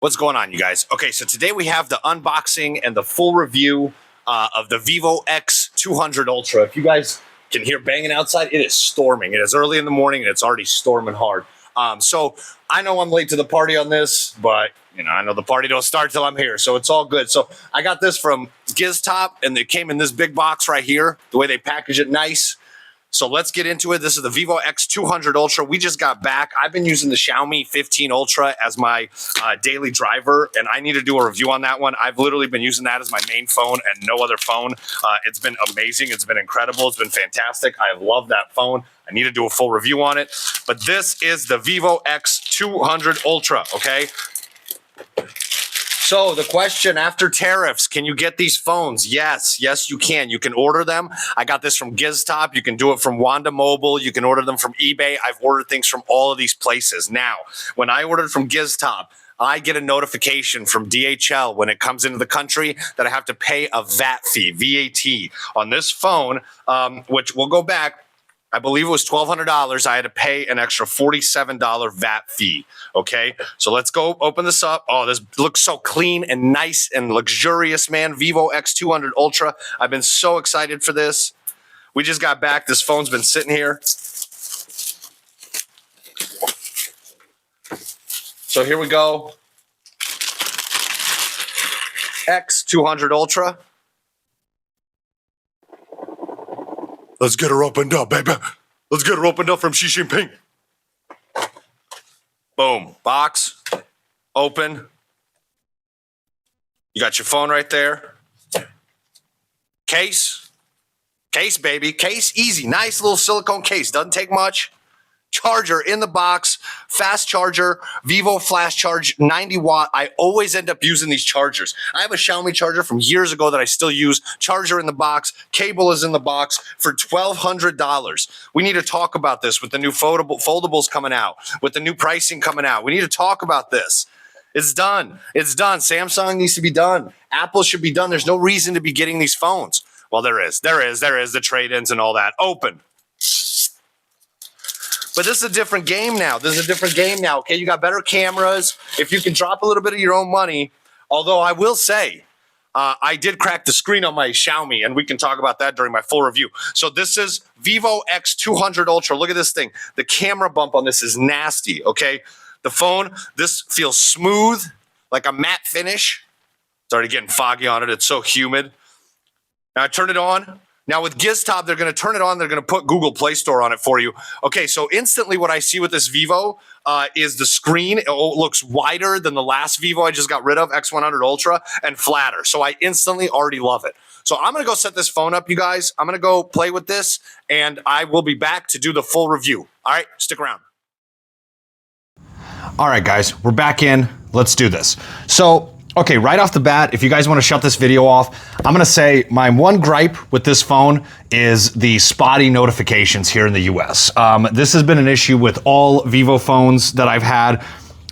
What's going on, you guys? Okay, so today we have the unboxing and the full review of the Vivo X200 Ultra. If you guys can hear banging outside, it is storming. It is early in the morning and it's already storming hard. So I know I'm late to the party on this, but you know, I know the party don't start till I'm here, so it's all good. So I got this from GizTop and it came in this big box right here, the way they package it nice. So let's get into it. This is the Vivo X200 Ultra. We just got back. I've been using the Xiaomi 15 Ultra as my daily driver, and I need to do a review on that one. I've literally been using that as my main phone and no other phone. It's been amazing. It's been incredible. It's been fantastic. I love that phone. I need to do a full review on it. But this is the Vivo X200 Ultra, okay? So the question after tariffs, can you get these phones? Yes, you can. You can order them. I got this from GizTop. You can do it from Wanda Mobile. You can order them from eBay. I've ordered things from all of these places. Now, when I ordered from GizTop, I get a notification from DHL when it comes into the country that I have to pay a VAT fee, VAT, on this phone, which will go back. I believe it was $1,200. I had to pay an extra $47 VAT fee. Okay, so let's go open this up. Oh, this looks so clean and nice and luxurious, man. Vivo X200 Ultra. I've been so excited for this. We just got back. This phone's been sitting here. So here we go. X200 Ultra. Let's get her opened up, baby. Let's get her opened up from Xi Jinping. Boom. Box. Open. You got your phone right there. Case. Case, baby. Case, easy. Nice little silicone case. Doesn't take much. Charger in the box, fast charger, Vivo flash charge, 90 watt. I always end up using these chargers. I have a Xiaomi charger from years ago that I still use. Charger in the box, cable is in the box for $1,200. We need to talk about this with the new foldables coming out, with the new pricing coming out. We need to talk about this. It's done. It's done. Samsung needs to be done. Apple should be done. There's no reason to be getting these phones. Well, there is the trade-ins and all that. Open. But this is a different game now. Okay, you got better cameras. If you can drop a little bit of your own money, although I will say, I did crack the screen on my Xiaomi, and we can talk about that during my full review. So this is Vivo X200 Ultra. Look at this thing. The camera bump on this is nasty, okay? The phone, this feels smooth, like a matte finish. It's already getting foggy on it. It's so humid. Now I turn it on. Now with GizTop, they're going to turn it on. They're going to put Google Play Store on it for you. Okay, so instantly what I see with this Vivo is the screen. It looks wider than the last Vivo I just got rid of, X100 Ultra, and flatter. So I instantly already love it. So I'm going to go set this phone up, you guys. I'm going to go play with this, and I will be back to do the full review. All right, stick around. All right, guys, we're back in. Let's do this. So, okay, right off the bat, if you guys want to shut this video off, I'm going to say my one gripe with this phone is the spotty notifications here in the US. This has been an issue with all Vivo phones that I've had,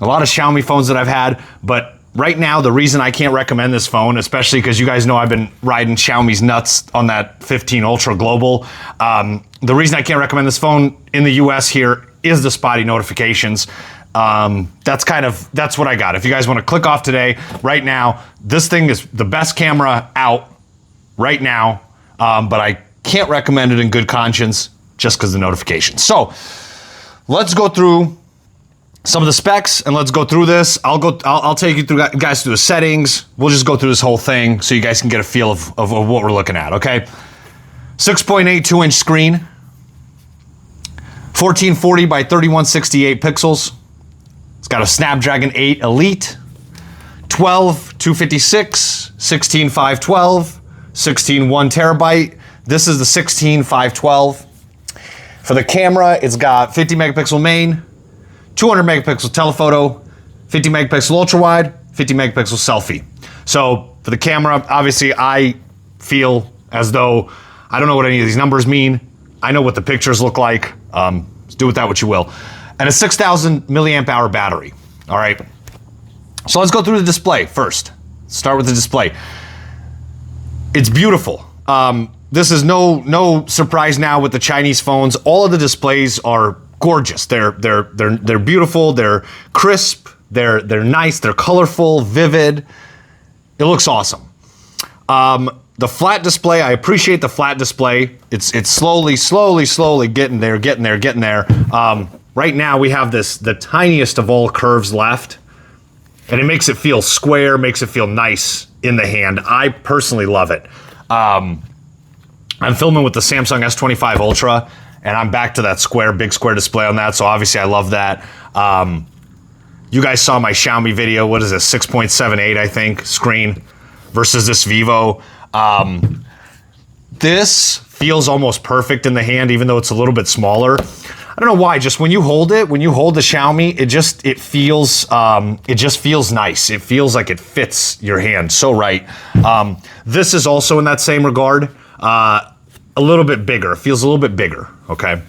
a lot of Xiaomi phones that I've had, but right now, the reason I can't recommend this phone, especially because you guys know I've been riding Xiaomi's nuts on that 15 Ultra Global, the reason I can't recommend this phone in the US here is the spotty notifications. That's what I got. If you guys want to click off today, right now, this thing is the best camera out right now, but I can't recommend it in good conscience just because of the notifications. So let's go through some of the specs and let's go through this. I'll take you through, guys, through the settings. We'll just go through this whole thing so you guys can get a feel of what we're looking at, okay? 6.82-inch screen, 1440 by 3168 pixels. It's got a Snapdragon 8 Elite, 12256, 16512, 1 terabyte. This is the 16512. For the camera, it's got 50 megapixel main, 200 megapixel telephoto, 50 megapixel ultra wide, 50 megapixel selfie. So for the camera, obviously I feel as though I don't know what any of these numbers mean. I know what the pictures look like. Do with that what you will. And a 6,000 milliamp hour battery. All right. So let's go through the display first. Start with the display. It's beautiful. This is no surprise now with the Chinese phones. All of the displays are gorgeous. They're beautiful. They're crisp. They're nice, they're colorful, vivid. It looks awesome. The flat display, I appreciate the flat display. It's slowly getting there. Right now we have the tiniest of all curves left, and it makes it feel square, makes it feel nice in the hand. I personally love it. I'm filming with the Samsung S25 Ultra, and I'm back to that big square display on that, so obviously I love that. You guys saw my Xiaomi video, what is it, 6.78, I think, screen versus this Vivo. This feels almost perfect in the hand, even though it's a little bit smaller. I don't know why, just when you hold the Xiaomi, it just feels nice. It feels like it fits your hand so right. This is also in that same regard, a little bit bigger. It feels a little bit bigger, okay?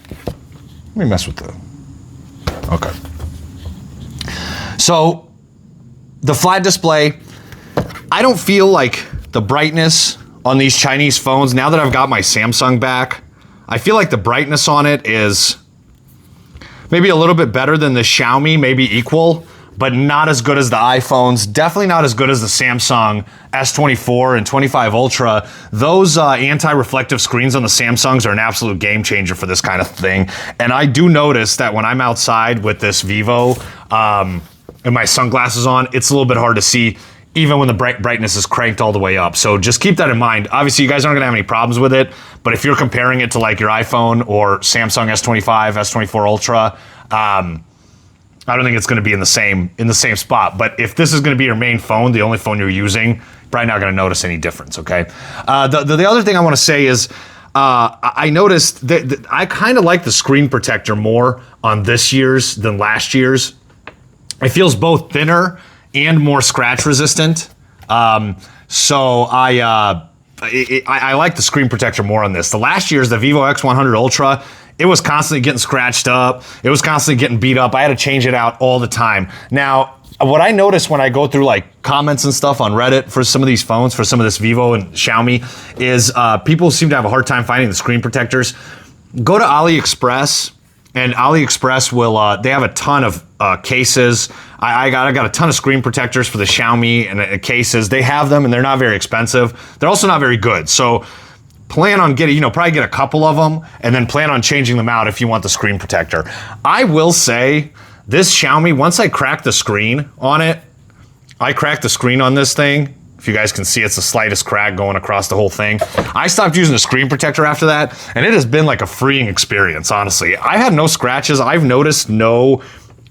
Let me mess with okay. So, the flat display, I don't feel like the brightness on these Chinese phones, now that I've got my Samsung back, I feel like the brightness on it is maybe a little bit better than the Xiaomi, maybe equal, but not as good as the iPhones. Definitely not as good as the Samsung S24 and 25 Ultra. Those anti-reflective screens on the Samsungs are an absolute game changer for this kind of thing. And I do notice that when I'm outside with this Vivo and my sunglasses on, it's a little bit hard to see even when the brightness is cranked all the way up. So just keep that in mind. Obviously, you guys aren't gonna have any problems with it, but if you're comparing it to like your iPhone or Samsung S25, S24 Ultra, I don't think it's gonna be in the same spot. But if this is gonna be your main phone, the only phone you're using, you're probably not gonna notice any difference, okay? The other thing I wanna say is, I noticed that I kind of like the screen protector more on this year's than last year's. It feels both thinner and more scratch resistant. So I like the screen protector more on this. The last year's, the Vivo X100 Ultra, it was constantly getting scratched up. It was constantly getting beat up. I had to change it out all the time. Now, what I notice when I go through like comments and stuff on Reddit for some of these phones, for some of this Vivo and Xiaomi, is people seem to have a hard time finding the screen protectors. Go to AliExpress, and AliExpress will, they have a ton of cases. I got a ton of screen protectors for the Xiaomi and cases. They have them and they're not very expensive. They're also not very good. So plan on getting, probably get a couple of them and then plan on changing them out if you want the screen protector. I will say this Xiaomi, once I cracked the screen on it, I cracked the screen on this thing. If you guys can see, it's the slightest crack going across the whole thing. I stopped using the screen protector after that, and it has been like a freeing experience, honestly. I had no scratches. I've noticed no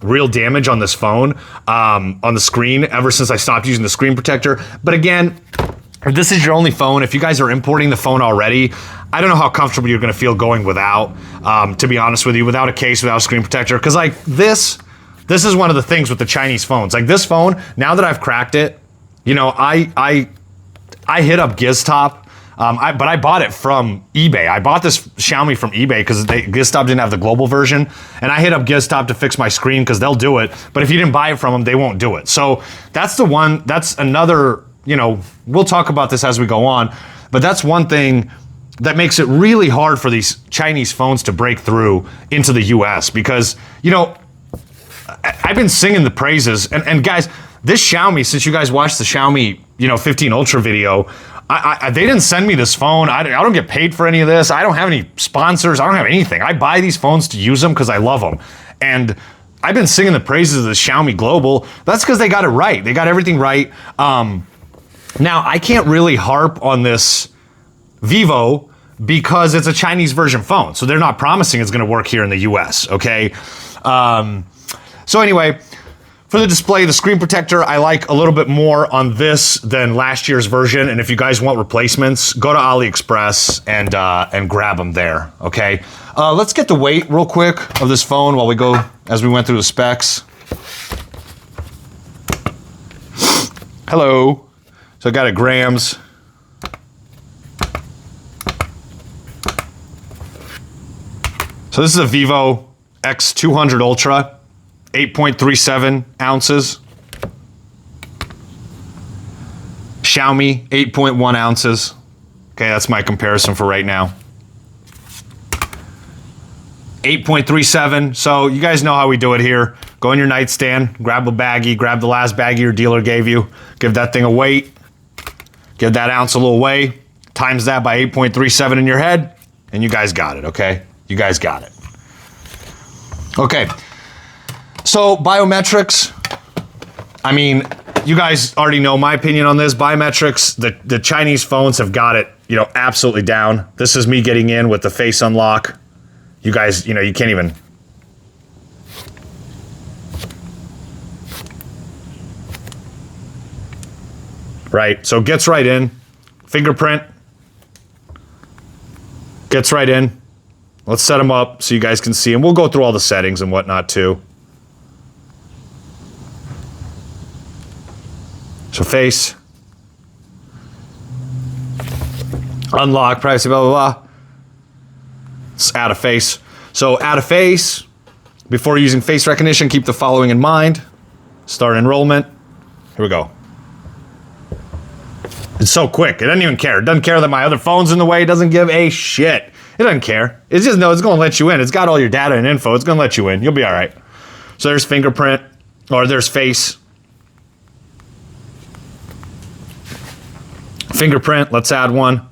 real damage on this phone, on the screen, ever since I stopped using the screen protector. But again, if this is your only phone, if you guys are importing the phone already, I don't know how comfortable you're gonna feel going without, to be honest with you, without a case, without a screen protector. Because like this is one of the things with the Chinese phones. Like this phone, now that I've cracked it, I hit up GizTop, but I bought it from eBay. I bought this Xiaomi from eBay because GizTop didn't have the global version, and I hit up GizTop to fix my screen because they'll do it. But if you didn't buy it from them, they won't do it. So that's another, we'll talk about this as we go on, but that's one thing that makes it really hard for these Chinese phones to break through into the US because, I've been singing the praises, and guys, this Xiaomi, since you guys watched the Xiaomi, 15 Ultra video, they didn't send me this phone. I don't get paid for any of this. I don't have any sponsors. I don't have anything. I buy these phones to use them because I love them. And I've been singing the praises of the Xiaomi Global. That's because they got it right. They got everything right. Now, I can't really harp on this Vivo because it's a Chinese version phone. So they're not promising it's going to work here in the US, okay? So anyway, for the display, the screen protector, I like a little bit more on this than last year's version. And if you guys want replacements, go to AliExpress and grab them there, okay? Let's get the weight real quick of this phone while we go, as we went through the specs. Hello. So I got it grams. So this is a Vivo X200 Ultra. 8.37 ounces. Xiaomi, 8.1 ounces. Okay, that's my comparison for right now. 8.37. So you guys know how we do it here. Go in your nightstand, grab a baggie, grab the last baggie your dealer gave you, give that thing a weight, give that ounce a little weigh, times that by 8.37 in your head, and you guys got it, okay? You guys got it. Okay, so biometrics, I mean, you guys already know my opinion on this. Biometrics, the Chinese phones have got it, you know, absolutely down. This is me getting in with the face unlock. You guys, you know, you can't even. Right, so gets right in. Fingerprint. Gets right in. Let's set them up so you guys can see, and we'll go through all the settings and whatnot too. So face. Unlock, privacy, blah, blah, blah. Let's add a face. So add a face. Before using face recognition, keep the following in mind. Start enrollment. Here we go. It's so quick. It doesn't even care. It doesn't care that my other phone's in the way. It doesn't give a shit. It doesn't care. It's just, no, it's going to let you in. It's got all your data and info. It's going to let you in. You'll be all right. So there's fingerprint, or there's face. Fingerprint, let's add one.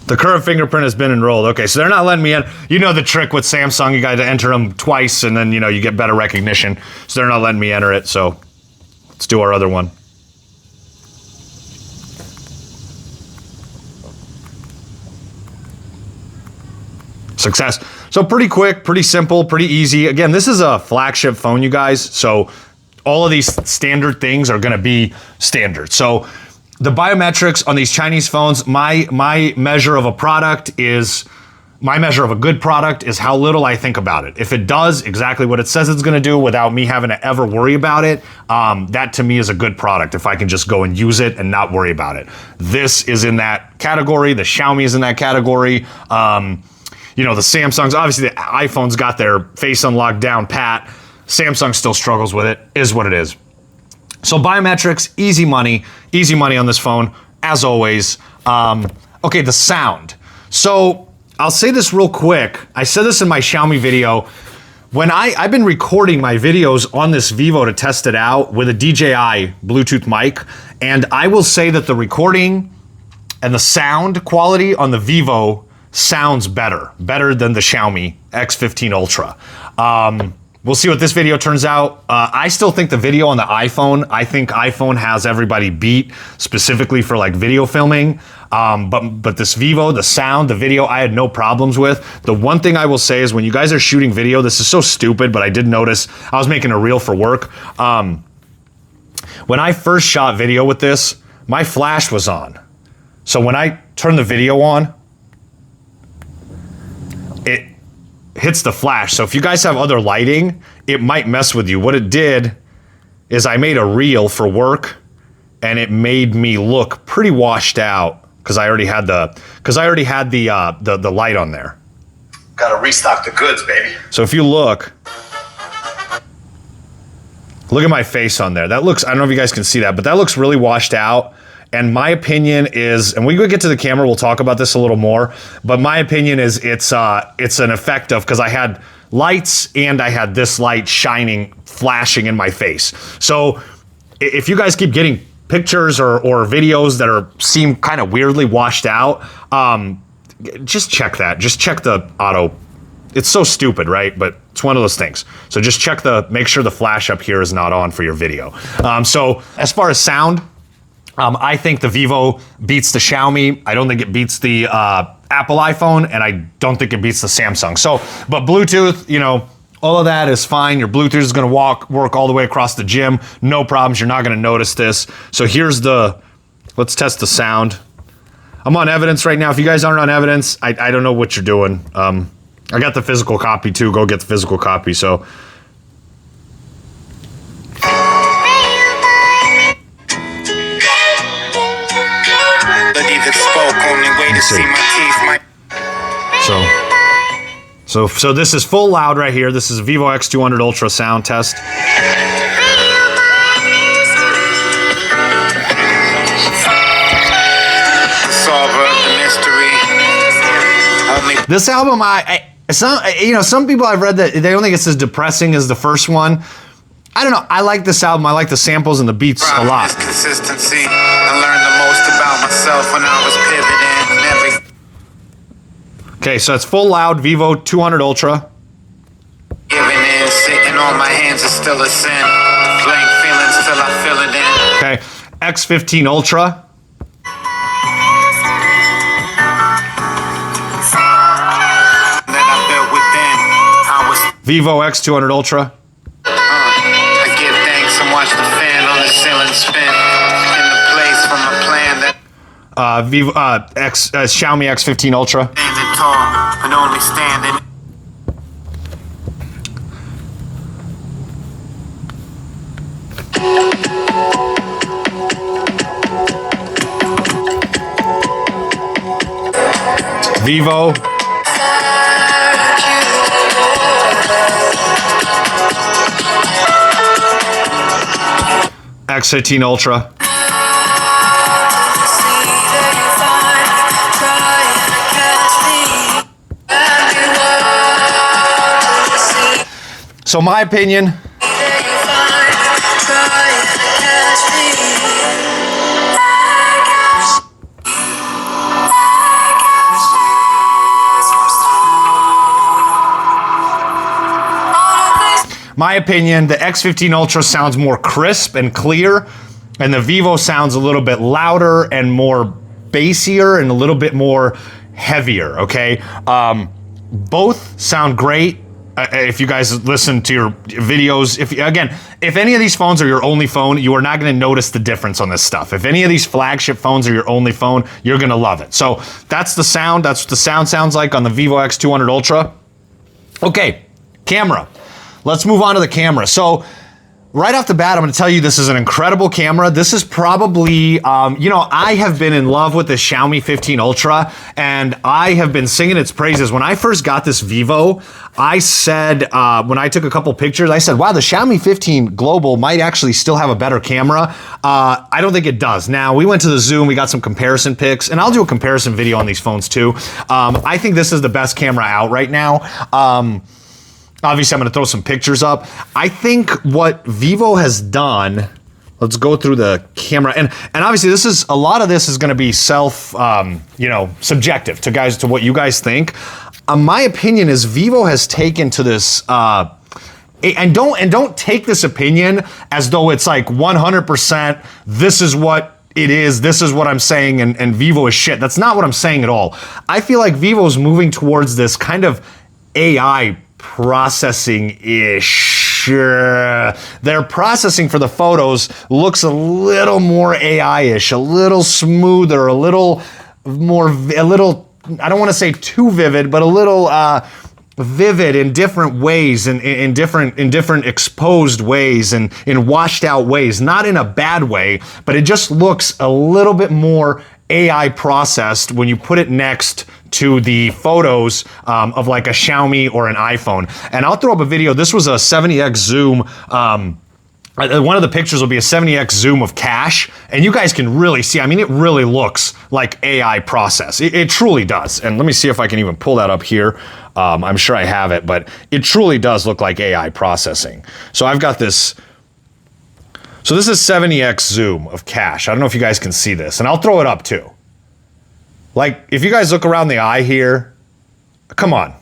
The current fingerprint has been enrolled. Okay, so they're not letting me in. You know the trick with Samsung, you got to enter them twice and then, you know, you get better recognition. So they're not letting me enter it, so let's do our other one. Success. So pretty quick, pretty simple, pretty easy. Again, this is a flagship phone, you guys. So all of these standard things are gonna be standard. So the biometrics on these Chinese phones, my measure of a product is, my measure of a good product is how little I think about it. If it does exactly what it says it's gonna do without me having to ever worry about it, that to me is a good product if I can just go and use it and not worry about it. This is in that category, the Xiaomi is in that category. You know, the Samsungs, obviously the iPhone's got their face unlocked down pat. Samsung still struggles with it, is what it is. So biometrics, easy money on this phone, as always. Okay, the sound. So I'll say this real quick. I said this in my Xiaomi video. When I've been recording my videos on this Vivo to test it out with a DJI Bluetooth mic, and I will say that the recording and the sound quality on the Vivo sounds better than the Xiaomi X15 Ultra. We'll see what this video turns out. I still think the video on the iPhone, I think iPhone has everybody beat specifically for like video filming. But this Vivo, the sound, the video, I had no problems with. The one thing I will say is when you guys are shooting video, this is so stupid, but I did notice, I was making a reel for work. When I first shot video with this, my flash was on. So when I turned the video on, it hits the flash. So if you guys have other lighting, it might mess with you. What it did is I made a reel for work and it made me look pretty washed out because I already had the light on there. Gotta restock the goods, baby. So if you look at my face on there. That looks, I don't know if you guys can see that, but that looks really washed out. And my opinion is, and when we get to the camera, we'll talk about this a little more, but my opinion is it's an effect of, because I had lights and I had this light shining, flashing in my face. So if you guys keep getting pictures or videos that seem kind of weirdly washed out, just check that. Just check the auto. It's so stupid, right? But it's one of those things. So just make sure the flash up here is not on for your video. So as far as sound, I think the Vivo beats the Xiaomi. I don't think it beats the Apple iPhone, and I don't think it beats the Samsung. So, but Bluetooth, you know, all of that is fine. Your Bluetooth is gonna work all the way across the gym. No problems, you're not gonna notice this. So let's test the sound. I'm on evidence right now. If you guys aren't on evidence, I don't know what you're doing. I got the physical copy too. Go get the physical copy, so. So this is full loud right here. This is a Vivo X200 Ultra sound test. This album, some people I've read that they don't think it's as depressing as the first one. I don't know. I like this album. I like the samples and the beats a lot. Consistency. I learned the most about myself when I was pivoting. Okay, so it's full loud Vivo 200 Ultra. Giving in, sitting on my hands is still a sin. Blank feelings till I fill it in. Okay, X15 Ultra. That I built within. I was. Vivo X200 Ultra. I give thanks and watch the fan on the ceiling spin. In the place from a plan that. Xiaomi X15 Ultra. Standing tall and only standing. Vivo. X15 Ultra. So my opinion, the X15 Ultra sounds more crisp and clear, and the Vivo sounds a little bit louder and more bassier and a little bit more heavier, okay? Both sound great. If you guys listen to your videos, if any of these phones are your only phone, you are not going to notice the difference on this stuff. If any of these flagship phones are your only phone, you're going to love it. So that's the sound. That's what the sound sounds like on the Vivo X200 Ultra. Okay, camera. Let's move on to the camera. So right off the bat, I'm going to tell you this is an incredible camera. This is probably, I have been in love with the Xiaomi 15 Ultra, and I have been singing its praises. When I first got this Vivo, I said, when I took a couple pictures, I said, wow, the Xiaomi 15 Global might actually still have a better camera. I don't think it does. Now, we went to the Zoom, we got some comparison pics, and I'll do a comparison video on these phones too. I think this is the best camera out right now. Obviously, I'm going to throw some pictures up. I think what Vivo has done, let's go through the camera. And obviously, a lot of this is going to be subjective to what you guys think. My opinion is Vivo has taken to this, and don't take this opinion as though it's like 100%, this is what it is, this is what I'm saying, and Vivo is shit. That's not what I'm saying at all. I feel like Vivo's moving towards this kind of AI processing-ish. Their processing for the photos looks a little more AI-ish, a little smoother, a little, I don't want to say too vivid, but a little vivid in different ways, in different exposed ways, and in washed out ways. Not in a bad way, but it just looks a little bit more AI processed when you put it next to the photos of like a Xiaomi or an iPhone. And I'll throw up a video. This was a 70x zoom. One of the pictures will be a 70x zoom of cache, and you guys can really see, I mean, it really looks like AI process. It truly does. And let me see if I can even pull that up here. I'm sure I have it, but it truly does look like AI processing. So I've got this. So this is 70x zoom of cache. I don't know if you guys can see this, and I'll throw it up too. Like, if you guys look around the eye here, come on.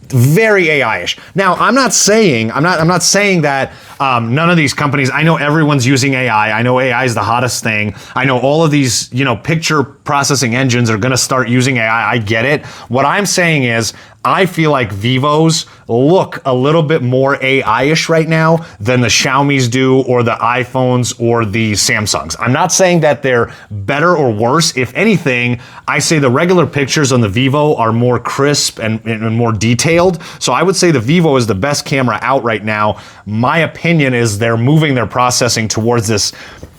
Very AI-ish. Now, I'm not saying that none of these companies, I know everyone's using AI. I know AI is the hottest thing. I know all of these, picture processing engines are going to start using AI. I get it. What I'm saying is, I feel like Vivos look a little bit more AI-ish right now than the Xiaomis do, or the iPhones, or the Samsungs. I'm not saying that they're better or worse. If anything, I say the regular pictures on the Vivo are more crisp and more detailed. So I would say the Vivo is the best camera out right now. My opinion is they're moving their processing towards this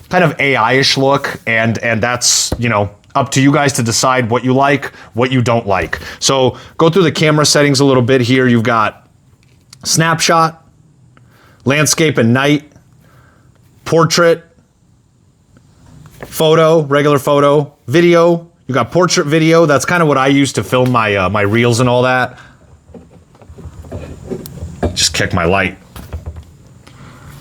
kind of AI-ish look, and that's, up to you guys to decide what you like, what you don't like. So go through the camera settings a little bit here. You've got snapshot, landscape and night, portrait, photo, regular photo, video, You got portrait video. That's kind of what I use to film my my reels and all that. Just kick my light.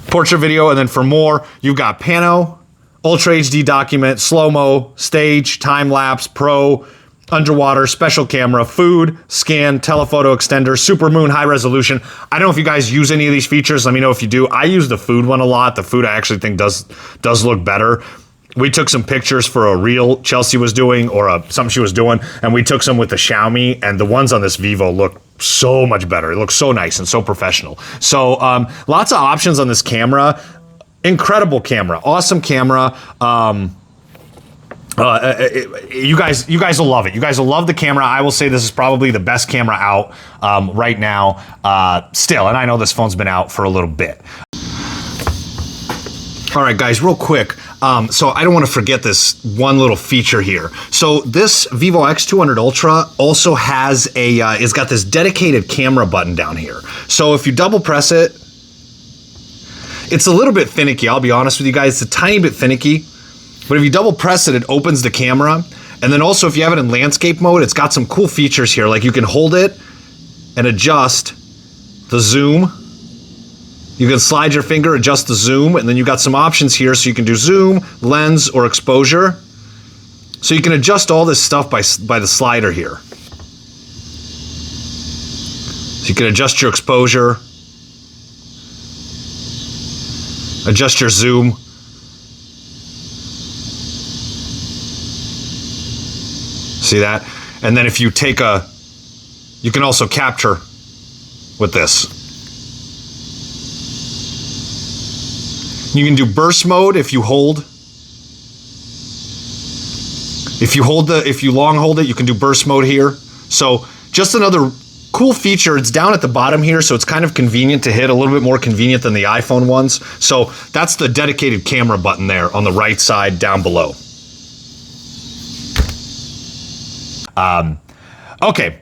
Portrait video, and then for more, you've got Pano, Ultra HD document, slow-mo, stage, time-lapse, pro, underwater, special camera, food, scan, telephoto extender, super moon, high resolution. I don't know if you guys use any of these features. Let me know if you do. I use the food one a lot. The food I actually think does look better. We took some pictures for a reel Chelsea was doing, or something she was doing, and we took some with the Xiaomi, and the ones on this Vivo look so much better. It looks so nice and so professional. So lots of options on this camera. Incredible camera, awesome camera. You guys will love it. You guys will love the camera. I will say this is probably the best camera out right now still, and I know this phone's been out for a little bit. All right, guys, real quick. So I don't want to forget this one little feature here. So this Vivo X200 Ultra also has it's got this dedicated camera button down here. So if you double press it, it's a little bit finicky. I'll be honest with you guys, it's a tiny bit finicky. But if you double press it, it opens the camera. And then also if you have it in landscape mode, it's got some cool features here. Like you can hold it and adjust the zoom. You can slide your finger, adjust the zoom, and then you've got some options here so you can do zoom, lens, or exposure. So you can adjust all this stuff by the slider here. So you can adjust your exposure, adjust your zoom. See that? And then if you take you can also capture with this. You can do burst mode if you hold. If you long hold it, you can do burst mode here. So just another cool feature. It's down at the bottom here, so it's kind of convenient to hit, a little bit more convenient than the iPhone ones. So that's the dedicated camera button there on the right side down below. Okay,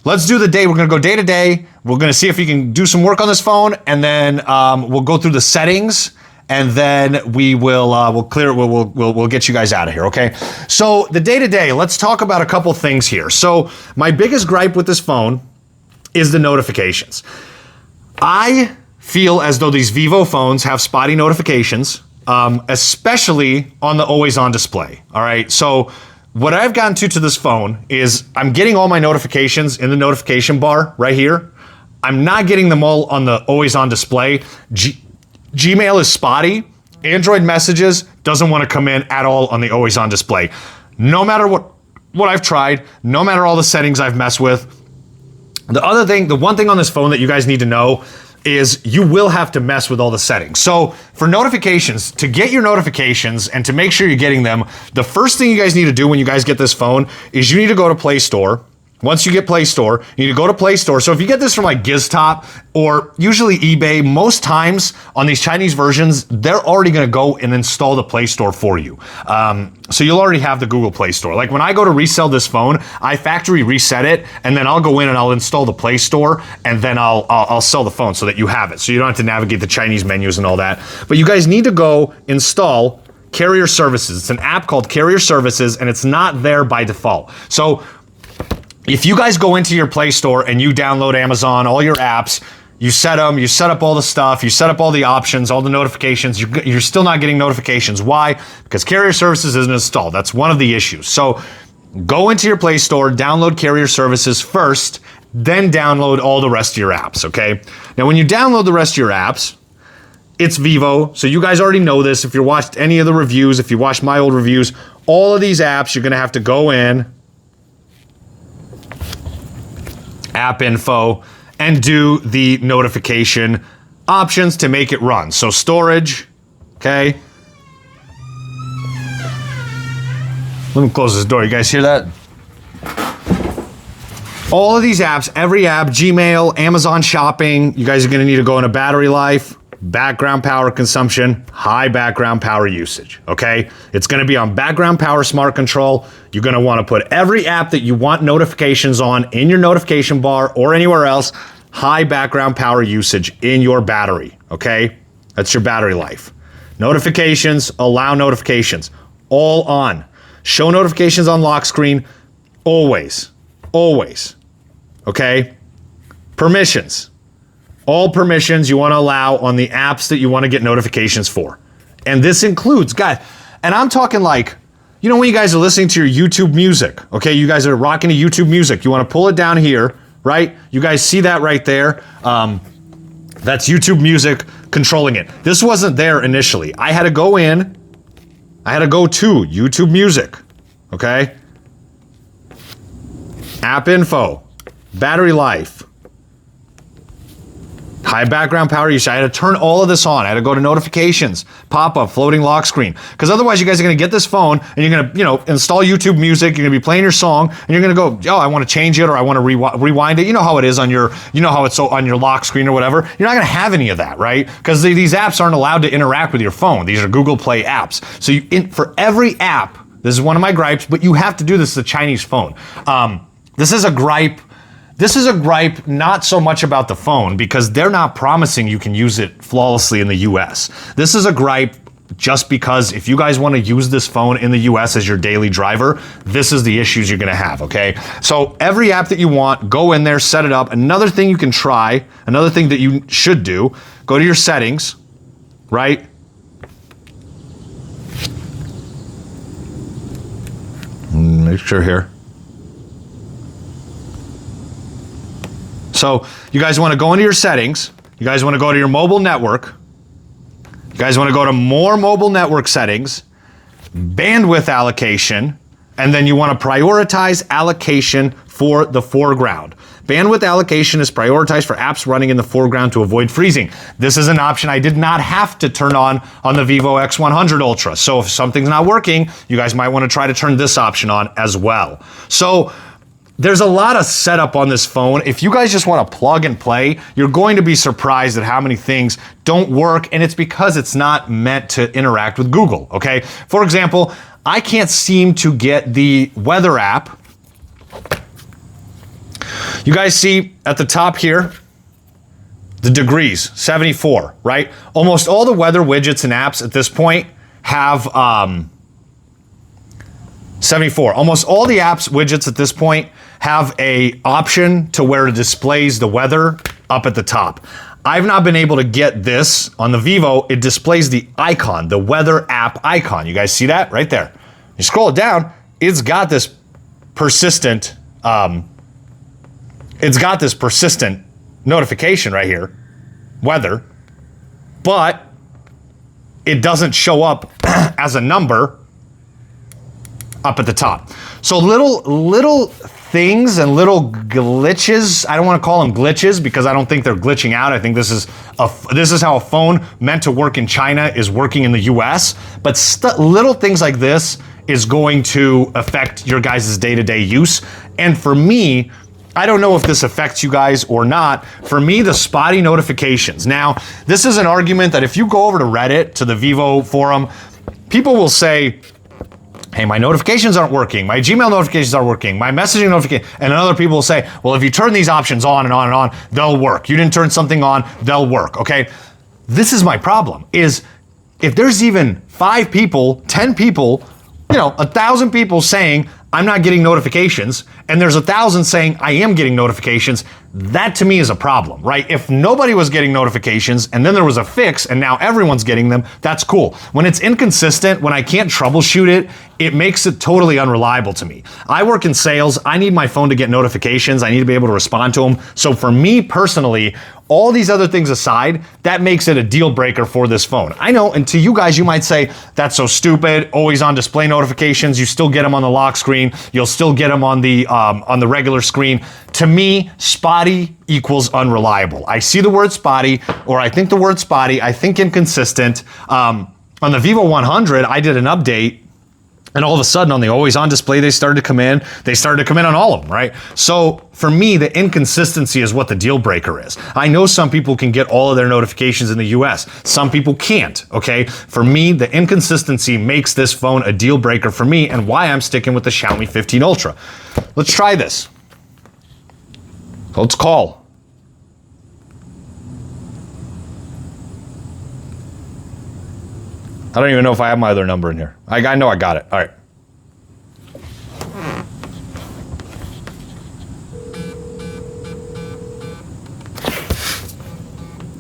let's do the day. We're gonna go day to day. We're gonna see if we can do some work on this phone, and then we'll go through the settings, and then we'll clear it. We'll get you guys out of here. Okay. So the day to day. Let's talk about a couple things here. So my biggest gripe with this phone is the notifications. I feel as though these Vivo phones have spotty notifications, especially on the always on display. All right. So what I've gotten to this phone is I'm getting all my notifications in the notification bar right here. I'm not getting them all on the always on display. Gmail is spotty. Android messages doesn't want to come in at all on the always on display. No matter what I've tried, no matter all the settings I've messed with. The one thing on this phone that you guys need to know is you will have to mess with all the settings. So for notifications, to get your notifications and to make sure you're getting them, the first thing you guys need to do when you guys get this phone is you need to go to Play Store. Once you get Play Store, you need to go to Play Store. So if you get this from like GizTop or usually eBay, most times on these Chinese versions, they're already gonna go and install the Play Store for you. So you'll already have the Google Play Store. Like when I go to resell this phone, I factory reset it, and then I'll go in and I'll install the Play Store, and then I'll sell the phone so that you have it. So you don't have to navigate the Chinese menus and all that. But you guys need to go install Carrier Services. It's an app called Carrier Services, and it's not there by default. So if you guys go into your Play Store and you download Amazon, all your apps, you set them, you set up all the stuff, you set up all the options, all the notifications, you're still not getting notifications. Why? Because Carrier Services isn't installed. That's one of the issues. So go into your Play Store, download Carrier Services first, then download all the rest of your apps, okay? Now, when you download the rest of your apps, it's Vivo, so you guys already know this. If you watched any of the reviews, if you watched my old reviews, all of these apps, you're gonna have to go in, app info, and do the notification options to make it run. So storage, okay. Let me close this door. You guys hear that? All of these apps, every app, Gmail, Amazon Shopping, you guys are gonna need to go into battery life, background power consumption, high background power usage, okay? It's gonna be on background power smart control. You're gonna wanna put every app that you want notifications on in your notification bar or anywhere else, high background power usage in your battery, okay? That's your battery life. Notifications, allow notifications, all on. Show notifications on lock screen, always, always, okay? Permissions. All permissions you want to allow on the apps that you want to get notifications for. And this includes, guys, and I'm talking like, you know when you guys are listening to your YouTube music, okay? You guys are rocking to YouTube music. You want to pull it down here, right? You guys see that right there? That's YouTube music controlling it. This wasn't there initially. I had to go in. I had to go to YouTube music, okay? App info, battery life, high background power use. I had to turn all of this on. I had to go to notifications, pop-up, floating lock screen. Because otherwise you guys are going to get this phone and you're going to, install YouTube music. You're going to be playing your song and you're going to go, oh, I want to change it or I want to rewind it. You know how it is on your, how it's on your lock screen or whatever. You're not going to have any of that, right? Because these apps aren't allowed to interact with your phone. These are Google Play apps. So for every app, this is one of my gripes, but you have to do this with a Chinese phone. This is a gripe. This is a gripe not so much about the phone because they're not promising you can use it flawlessly in the US. This is a gripe just because if you guys want to use this phone in the US as your daily driver, this is the issues you're going to have, okay? So every app that you want, go in there, set it up. Another thing you can try, another thing that you should do, go to your settings, right? Make sure here. So you guys want to go into your settings. You guys want to go to your mobile network. You guys want to go to more mobile network settings, bandwidth allocation, and then you want to prioritize allocation for the foreground. Bandwidth allocation is prioritized for apps running in the foreground to avoid freezing. This is an option I did not have to turn on the Vivo X100 Ultra. So if something's not working, you guys might want to try to turn this option on as well. So there's a lot of setup on this phone. If you guys just want to plug and play, you're going to be surprised at how many things don't work, and it's because it's not meant to interact with Google, okay? For example, I can't seem to get the weather app. You guys see at the top here, the degrees, 74, right? Almost all the weather widgets and apps at this point have 74. Almost all the apps widgets at this point have a option to where it displays the weather up at the top. I've not been able to get this on the Vivo. It displays the icon, the weather app icon. You guys see that right there? You scroll it down, it's got this persistent notification right here, weather, but it doesn't show up as a number up at the top. So little things and little glitches. I don't want to call them glitches because I don't think they're glitching out. I think this is how a phone meant to work in China is working in the US. But little things like this is going to affect your guys' day-to-day use. And for me, I don't know if this affects you guys or not. For me, the spotty notifications. Now, this is an argument that if you go over to Reddit, to the Vivo forum, people will say, hey, my notifications aren't working, my Gmail notifications aren't working, my messaging notification, and other people will say, well, if you turn these options on and on and on, they'll work. You didn't turn something on, they'll work, okay? This is my problem, is if there's even 5 people, 10 people, 1,000 people saying, I'm not getting notifications, and there's 1,000 saying I am getting notifications, that to me is a problem, right? If nobody was getting notifications and then there was a fix and now everyone's getting them, that's cool. When it's inconsistent, when I can't troubleshoot it, it makes it totally unreliable to me. I work in sales. I need my phone to get notifications. I need to be able to respond to them. So for me personally, all these other things aside, that makes it a deal breaker for this phone. I know, and to you guys, you might say, that's so stupid, always on display notifications, you still get them on the lock screen, you'll still get them on the regular screen. To me, spotty equals unreliable. I see the word spotty, or I think the word spotty, I think inconsistent. On the Vivo 100, I did an update, and all of a sudden on the always on display, they started to come in. They started to come in on all of them, right? So for me, the inconsistency is what the deal breaker is. I know some people can get all of their notifications in the US. Some people can't, okay? For me, the inconsistency makes this phone a deal breaker for me and why I'm sticking with the Xiaomi 15 Ultra. Let's try this. Let's call. I don't even know if I have my other number in here. I know I got it. All right.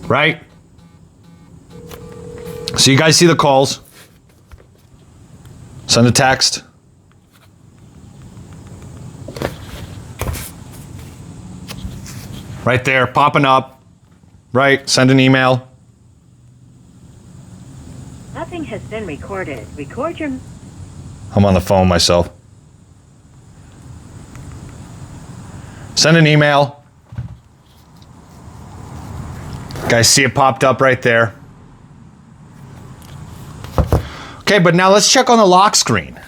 right? So you guys see the calls. Send a text. Right there, popping up. Right, send an email. Nothing has been recorded. Record your... I'm on the phone myself. Send an email. Guys, see it popped up right there. Okay, but now let's check on the lock screen.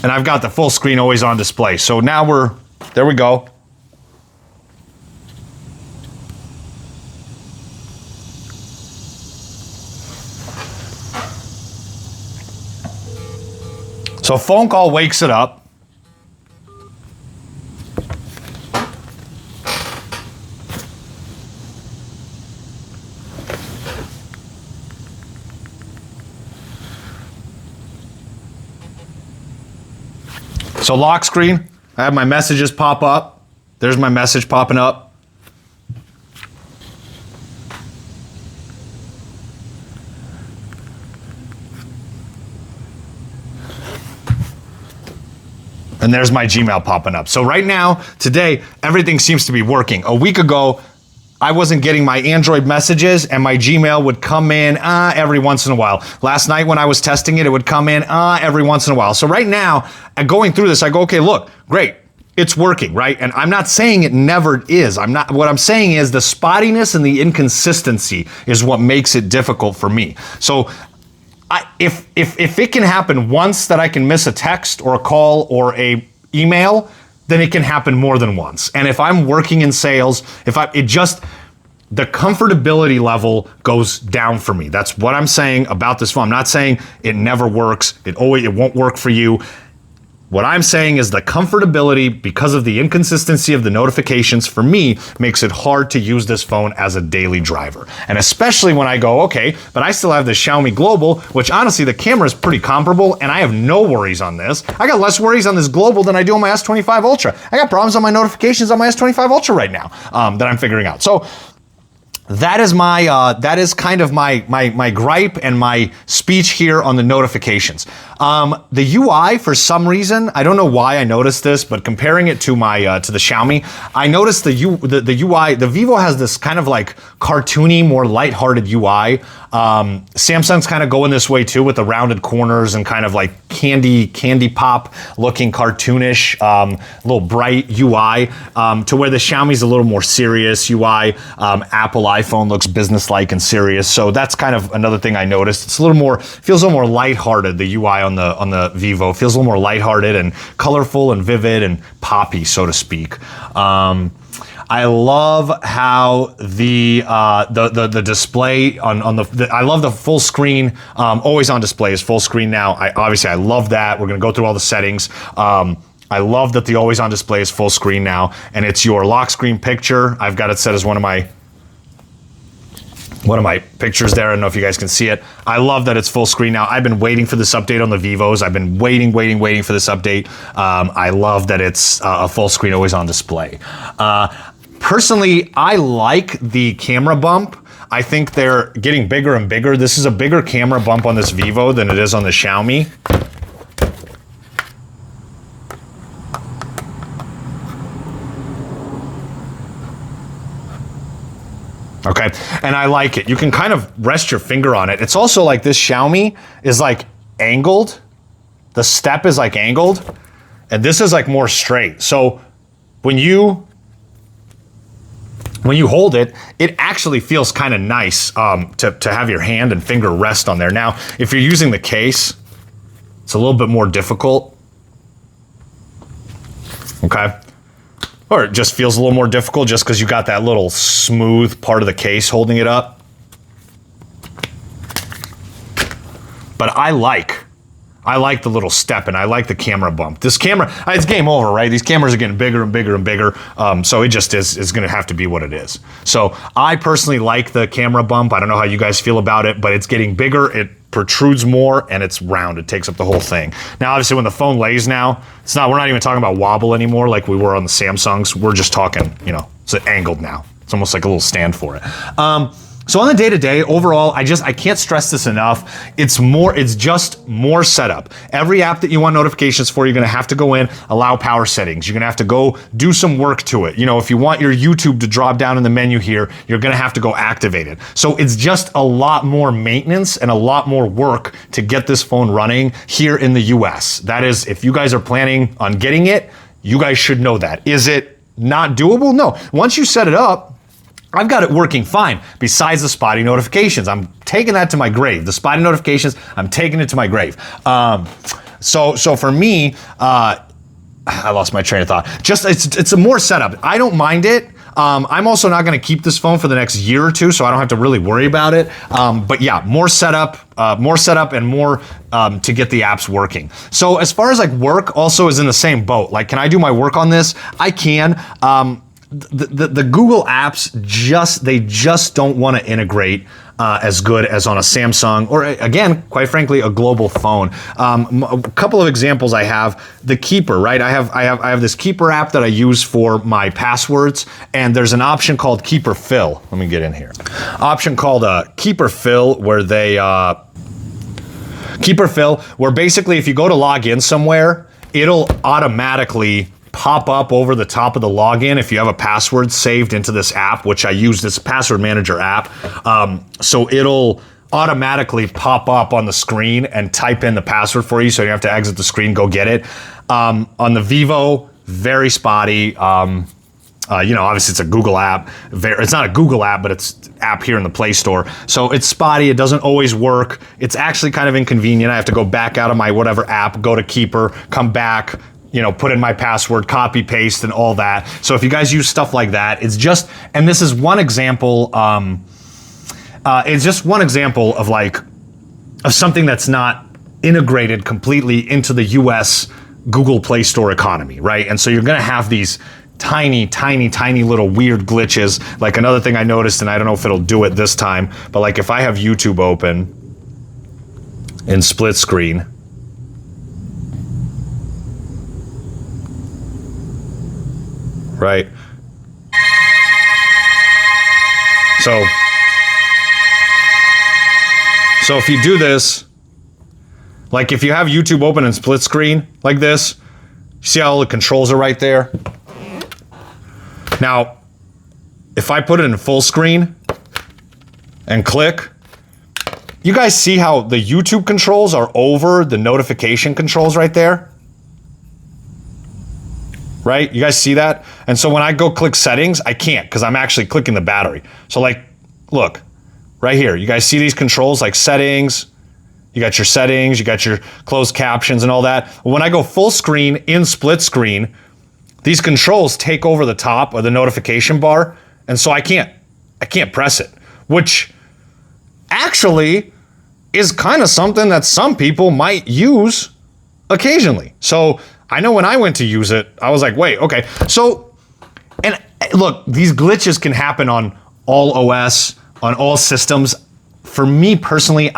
And I've got the full screen always on display. So now there we go. So a phone call wakes it up. So lock screen, I have my messages pop up. There's my message popping up. And there's my Gmail popping up. So right now, today, everything seems to be working. A week ago, I wasn't getting my Android messages and my Gmail would come in every once in a while. Last night when I was testing it, it would come in every once in a while. So right now, going through this, I go, okay, look, great. It's working, right? And I'm not saying it never is. What I'm saying is the spottiness and the inconsistency is what makes it difficult for me. So if it can happen once that I can miss a text or a call or a email, then it can happen more than once. And if I'm working in sales, the comfortability level goes down for me. That's what I'm saying about this phone. I'm not saying it never works. It won't work for you. What I'm saying is the comfortability, because of the inconsistency of the notifications, for me, makes it hard to use this phone as a daily driver. And especially when I go, okay, but I still have the Xiaomi Global, which honestly, the camera is pretty comparable, and I have no worries on this. I got less worries on this Global than I do on my S25 Ultra. I got problems on my notifications on my S25 Ultra right now that I'm figuring out. So that is kind of my gripe and my speech here on the notifications. The UI, for some reason, I don't know why I noticed this, but comparing it to to the Xiaomi, I noticed the UI, the Vivo has this kind of like cartoony, more lighthearted UI. Samsung's kind of going this way too, with the rounded corners and kind of like candy pop looking cartoonish, little bright UI, to where the Xiaomi's a little more serious UI. Apple iPhone looks businesslike and serious. So that's kind of another thing I noticed. It's feels a little more lighthearted. The UI on the Vivo feels a little more lighthearted and colorful and vivid and poppy, so to speak. I love how the display on I love the full screen, always on display is full screen now. I love that. We're gonna go through all the settings. I love that the always on display is full screen now, and it's your lock screen picture. I've got it set as one of my pictures there. I don't know if you guys can see it. I love that it's full screen now. I've been waiting for this update on the Vivos. I've been waiting for this update. I love that it's a full screen always on display. Personally, I like the camera bump. I think they're getting bigger and bigger. This is a bigger camera bump on this Vivo than it is on the Xiaomi. Okay, and I like it. You can kind of rest your finger on it. It's also like this Xiaomi is like angled. The step is like angled, and this is like more straight. So when you hold it, it actually feels kind of nice to have your hand and finger rest on there. Now, if you're using the case, it's a little bit more difficult. Okay. Or it just feels a little more difficult just because you got that little smooth part of the case holding it up. But I like the little step, and I like the camera bump. This camera, it's game over, right? These cameras are getting bigger and bigger and bigger. So it just is gonna have to be what it is. So I personally like the camera bump. I don't know how you guys feel about it, but it's getting bigger. protrudes more and it's round. It takes up the whole thing. Now, obviously, when the phone lays now, we're not even talking about wobble anymore like we were on the Samsungs. We're just talking, it's angled now. It's almost like a little stand for it. So on the day-to-day, overall, I can't stress this enough. It's just more setup. Every app that you want notifications for, you're gonna have to go in, allow power settings. You're gonna have to go do some work to it. If you want your YouTube to drop down in the menu here, you're gonna have to go activate it. So it's just a lot more maintenance and a lot more work to get this phone running here in the US. That is, if you guys are planning on getting it, you guys should know that. Is it not doable? No. Once you set it up, I've got it working fine, besides the spotty notifications. I'm taking that to my grave. The spotty notifications, I'm taking it to my grave. So for me, I lost my train of thought. Just, it's a more setup. I don't mind it. I'm also not gonna keep this phone for the next year or two, so I don't have to really worry about it. But yeah, more setup and more to get the apps working. So as far as like work, also is in the same boat. Like, can I do my work on this? I can. The Google apps they just don't want to integrate as good as on a Samsung or, again, quite frankly, a global phone. A couple of examples I have. The Keeper, right? I have this Keeper app that I use for my passwords, and there's an option called Keeper Fill. Let me get in here. Option called Keeper Fill, where where basically if you go to log in somewhere, it'll automatically pop up over the top of the login if you have a password saved into this app, which I use, this password manager app. So it'll automatically pop up on the screen and type in the password for you, so you have to exit the screen, go get it. On the Vivo, very spotty. Obviously it's a Google app. It's not a Google app, but it's app here in the Play Store. So it's spotty, it doesn't always work. It's actually kind of inconvenient. I have to go back out of my whatever app, go to Keeper, come back, put in my password, copy, paste, and all that. So if you guys use stuff like that, it's just, and this is one example, it's just one example of something that's not integrated completely into the US Google Play Store economy, right? And so you're gonna have these tiny little weird glitches. Like another thing I noticed, and I don't know if it'll do it this time, but like if I have YouTube open in split screen, right? So if you do this, like if you have YouTube open in split screen like this, you see how all the controls are right there? Now, if I put it in full screen and click, you guys see how the YouTube controls are over the notification controls right there? Right? You guys see that? And so when I go click settings, I can't because I'm actually clicking the battery. So look, right here, you guys see these controls like settings, you got your settings, you got your closed captions and all that. When I go full screen in split screen, these controls take over the top of the notification bar, and so I can't press it, which actually is kind of something that some people might use occasionally. So I know when I went to use it, I was like, wait, okay. So, and look, these glitches can happen on all OS, on all systems. For me personally,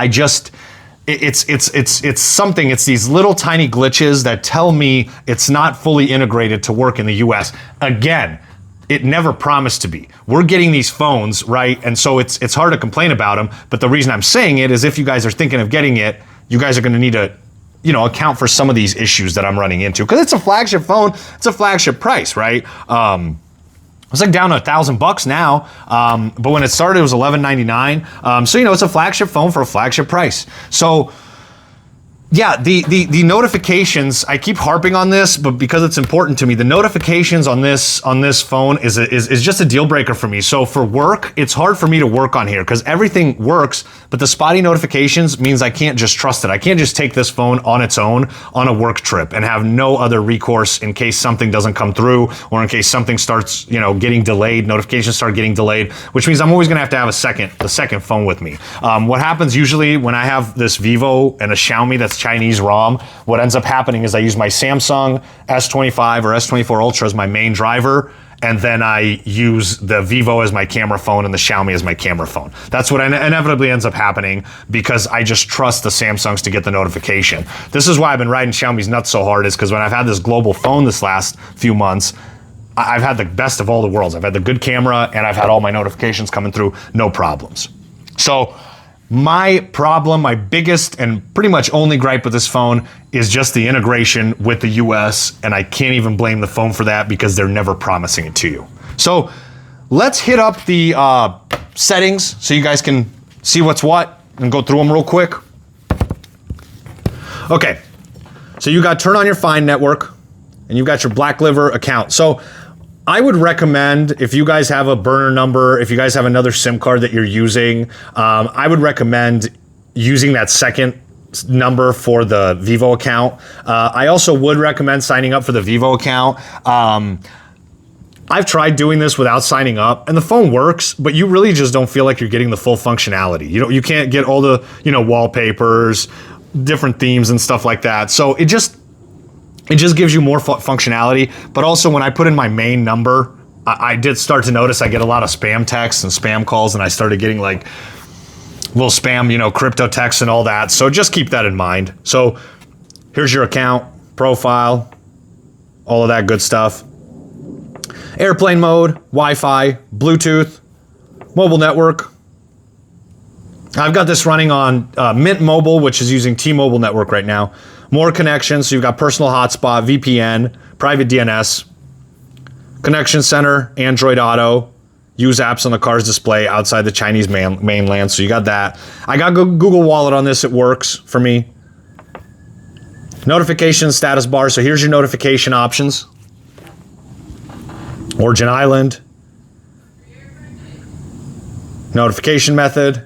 it's something, it's these little tiny glitches that tell me it's not fully integrated to work in the US. Again, it never promised to be. We're getting these phones, right? And so it's hard to complain about them, but the reason I'm saying it is if you guys are thinking of getting it, you guys are gonna need to, account for some of these issues that I'm running into. Because it's a flagship phone, it's a flagship price, right? It's like down to $1,000 now, but when it started, it was $11.99. So it's a flagship phone for a flagship price. So yeah, the notifications, I keep harping on this, but because it's important to me, the notifications on this phone is just a deal breaker for me. So for work, it's hard for me to work on here because everything works, but the spotty notifications means I can't just trust it. I can't just take this phone on its own on a work trip and have no other recourse in case something doesn't come through or in case something starts, getting delayed, notifications start getting delayed, which means I'm always gonna have to have a second phone with me. What happens usually when I have this Vivo and a Xiaomi that's Chinese ROM, what ends up happening is I use my Samsung S25 or S24 Ultra as my main driver, and then I use the Vivo as my camera phone and the Xiaomi as my camera phone. That's what inevitably ends up happening because I just trust the Samsungs to get the notification. This is why I've been riding Xiaomi's nuts so hard, is because when I've had this global phone this last few months, I've had the best of all the worlds. I've had the good camera and I've had all my notifications coming through, no problems. So my problem, my biggest and pretty much only gripe with this phone is just the integration with the US, and I can't even blame the phone for that because they're never promising it to you. So let's hit up the settings so you guys can see what's what and go through them real quick. Okay, so you got turn on your Find network and you've got your Black Liver account. So I would recommend, if you guys have a burner number, if you guys have another SIM card that you're using, I would recommend using that second number for the Vivo account. I also would recommend signing up for the Vivo account. I've tried doing this without signing up, and the phone works, but you really just don't feel like you're getting the full functionality. You can't get all the wallpapers, different themes and stuff like that. So it just gives you more functionality, but also when I put in my main number, I did start to notice I get a lot of spam texts and spam calls, and I started getting like little spam, crypto texts and all that. So just keep that in mind. So here's your account, profile, all of that good stuff. Airplane mode, Wi-Fi, Bluetooth, mobile network. I've got this running on Mint Mobile, which is using T-Mobile network right now. More connections, so you've got personal hotspot, VPN, private DNS, connection center, Android Auto, use apps on the car's display outside the Chinese mainland, so you got that. I got Google Wallet on this, it works for me. Notification status bar, so here's your notification options. Origin Island. Notification method.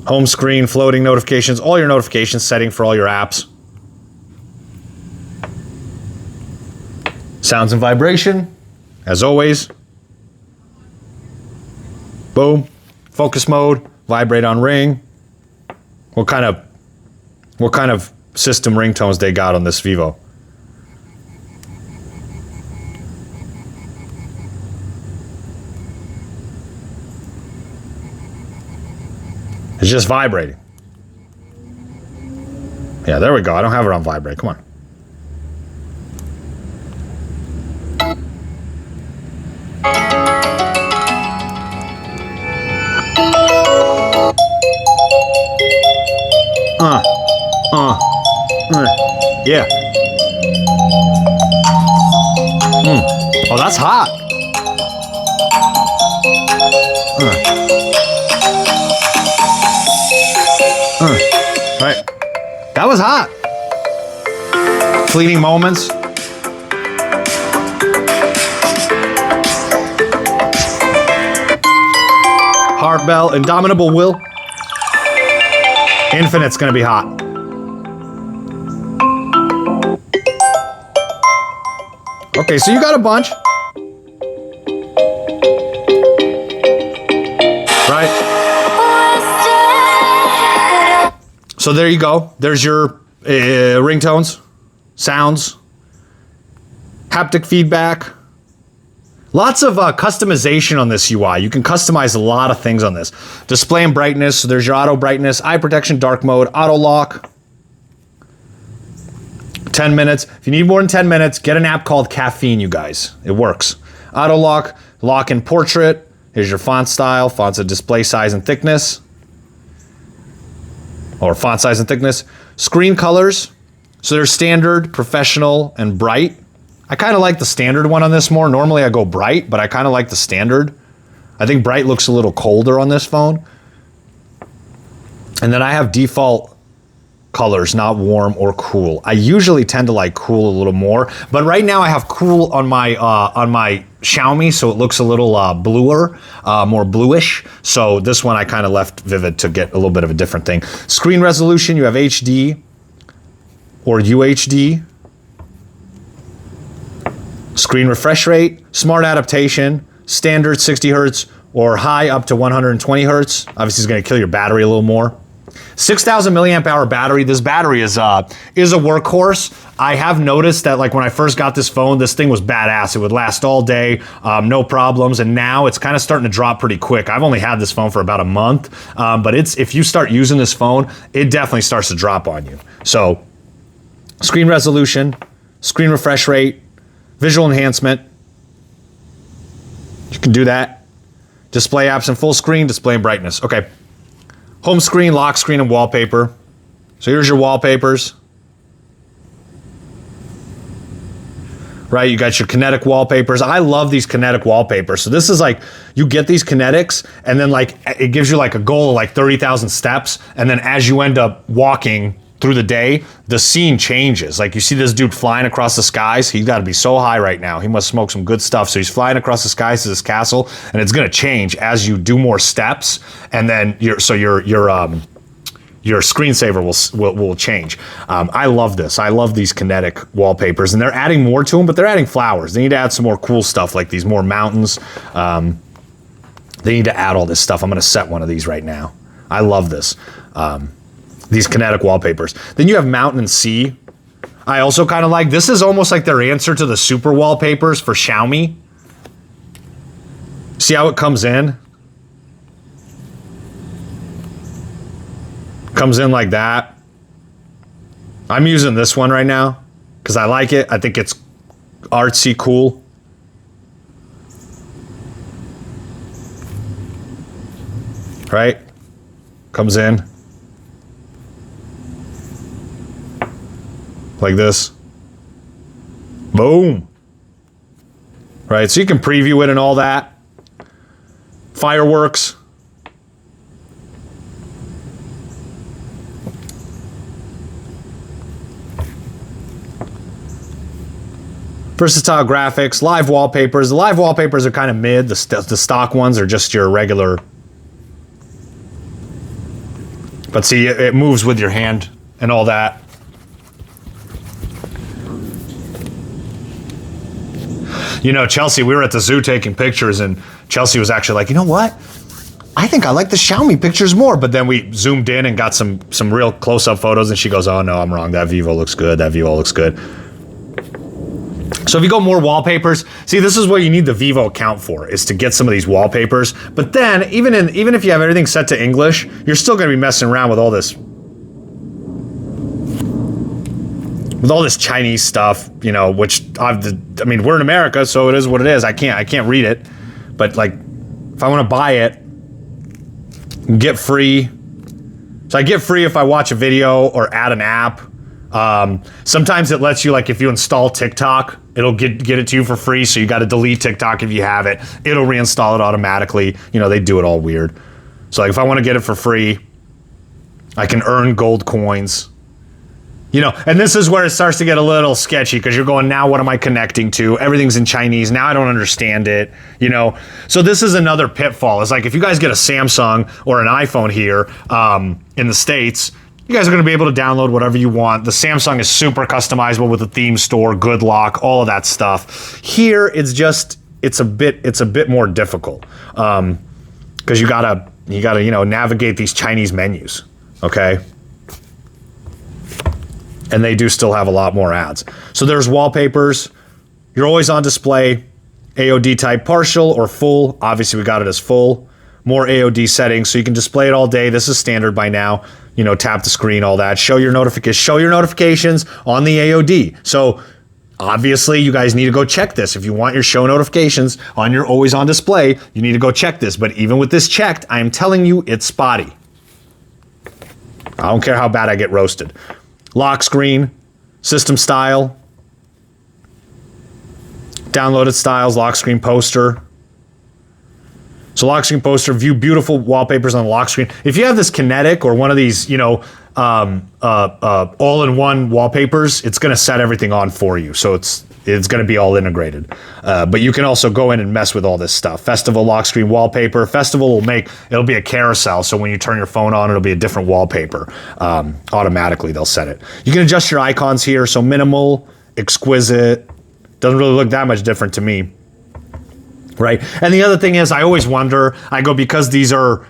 Home screen, floating notifications, all your notifications setting for all your apps. Sounds and vibration, as always. Boom. Focus mode, vibrate on ring. What kind of system ringtones they got on this Vivo? It's just vibrating. Yeah, there we go. I don't have it on vibrate. Come on. Yeah. Oh, that's hot. Right. That was hot. Fleeting moments. Heart bell, indomitable will. Infinite's gonna be hot. Okay, so you got a bunch. Right? So there you go. There's your ringtones, sounds, haptic feedback. Lots of customization on this UI. You can customize a lot of things on this. Display and brightness. So there's your auto brightness, eye protection, dark mode, auto lock. 10 minutes. If you need more than 10 minutes, get an app called Caffeine, you guys. It works. Auto lock, lock in portrait. Here's your font style, fonts of display size and thickness. Or font size and thickness. Screen colors. So there's standard, professional, and bright. I kind of like the standard one on this more. Normally I go bright, but I kind of like the standard. I think bright looks a little colder on this phone. And then I have default colors, not warm or cool. I usually tend to like cool a little more, but right now I have cool on my Xiaomi, so it looks a little bluer, more bluish. So this one I kind of left vivid to get a little bit of a different thing. Screen resolution, you have HD or UHD. Screen refresh rate, smart adaptation, standard 60 hertz or high up to 120 hertz. Obviously it's going to kill your battery a little more. 6,000 milliamp hour battery. This battery is a workhorse. I have noticed that like when I first got this phone, this thing was badass. It would last all day, no problems. And now it's kind of starting to drop pretty quick. I've only had this phone for about a month, but if you start using this phone, it definitely starts to drop on you. So screen resolution, screen refresh rate, visual enhancement. You can do that. Display apps in full screen, display and brightness. Okay. Home screen, lock screen, and wallpaper. So here's your wallpapers. Right, you got your kinetic wallpapers. I love these kinetic wallpapers. So this is like, you get these kinetics and then like, it gives you like a goal of like 30,000 steps. And then as you end up walking through the day, the scene changes. Like you see this dude flying across the skies. He's got to be so high right now. He must smoke some good stuff. So he's flying across the skies to this castle, and it's going to change as you do more steps. And then your screensaver will change. I love this. I love these kinetic wallpapers, and they're adding more to them, but they're adding flowers. They need to add some more cool stuff like these more mountains. They need to add all this stuff. I'm going to set one of these right now. I love this. These kinetic wallpapers. Then you have mountain and sea. I also kind of like, this is almost like their answer to the super wallpapers for Xiaomi. See how it comes in? Comes in like that. I'm using this one right now because I like it. I think it's artsy, cool. Right? Comes in. Like this. Boom. Right, so you can preview it and all that. Fireworks. Versatile graphics, live wallpapers. The live wallpapers are kind of mid. The stock ones are just your regular. But see, it moves with your hand and all that. You know, Chelsea, we were at the zoo taking pictures, and Chelsea was actually like, you know what? I think I like the Xiaomi pictures more. But then we zoomed in and got some real close-up photos, and she goes, oh, no, I'm wrong. That Vivo looks good. That Vivo looks good. So if you go more wallpapers, see, this is what you need the Vivo account for, is to get some of these wallpapers. But then, even if you have everything set to English, you're still going to be messing around with all this Chinese stuff, you know, which I mean, we're in America, so it is what it is. I can't read it, but like, if I want to buy it, get free. So I get free if I watch a video or add an app. Sometimes it lets you, like, if you install TikTok, it'll get it to you for free. So you got to delete TikTok if you have it. It'll reinstall it automatically. You know, they do it all weird. So like, if I want to get it for free, I can earn gold coins. You know, and this is where it starts to get a little sketchy because you're going, now what am I connecting to? Everything's in Chinese. Now I don't understand it, you know? So this is another pitfall. It's like, if you guys get a Samsung or an iPhone here in the States, you guys are going to be able to download whatever you want. The Samsung is super customizable with a theme store, good lock, all of that stuff. Here, it's a bit more difficult because you gotta, you know, navigate these Chinese menus, okay? And they do still have a lot more ads. So there's wallpapers. You're always on display. AOD type partial or full. Obviously, we got it as full. More AOD settings, so you can display it all day. This is standard by now. You know, tap the screen, all that. Show your notifications on the AOD. So obviously, you guys need to go check this. If you want your show notifications on your always on display, you need to go check this. But even with this checked, I am telling you, it's spotty. I don't care how bad I get roasted. Lock screen, system style, downloaded styles, lock screen poster. So lock screen poster, view beautiful wallpapers on the lock screen. If you have this kinetic or one of these, you know, all-in-one wallpapers, it's going to set everything on for you. So it's going to be all integrated. But you can also go in and mess with all this stuff. Festival lock screen wallpaper. Festival it'll be a carousel. So when you turn your phone on, it'll be a different wallpaper. Automatically, they'll set it. You can adjust your icons here. So minimal, exquisite. Doesn't really look that much different to me. Right. And the other thing is, I always wonder, because these are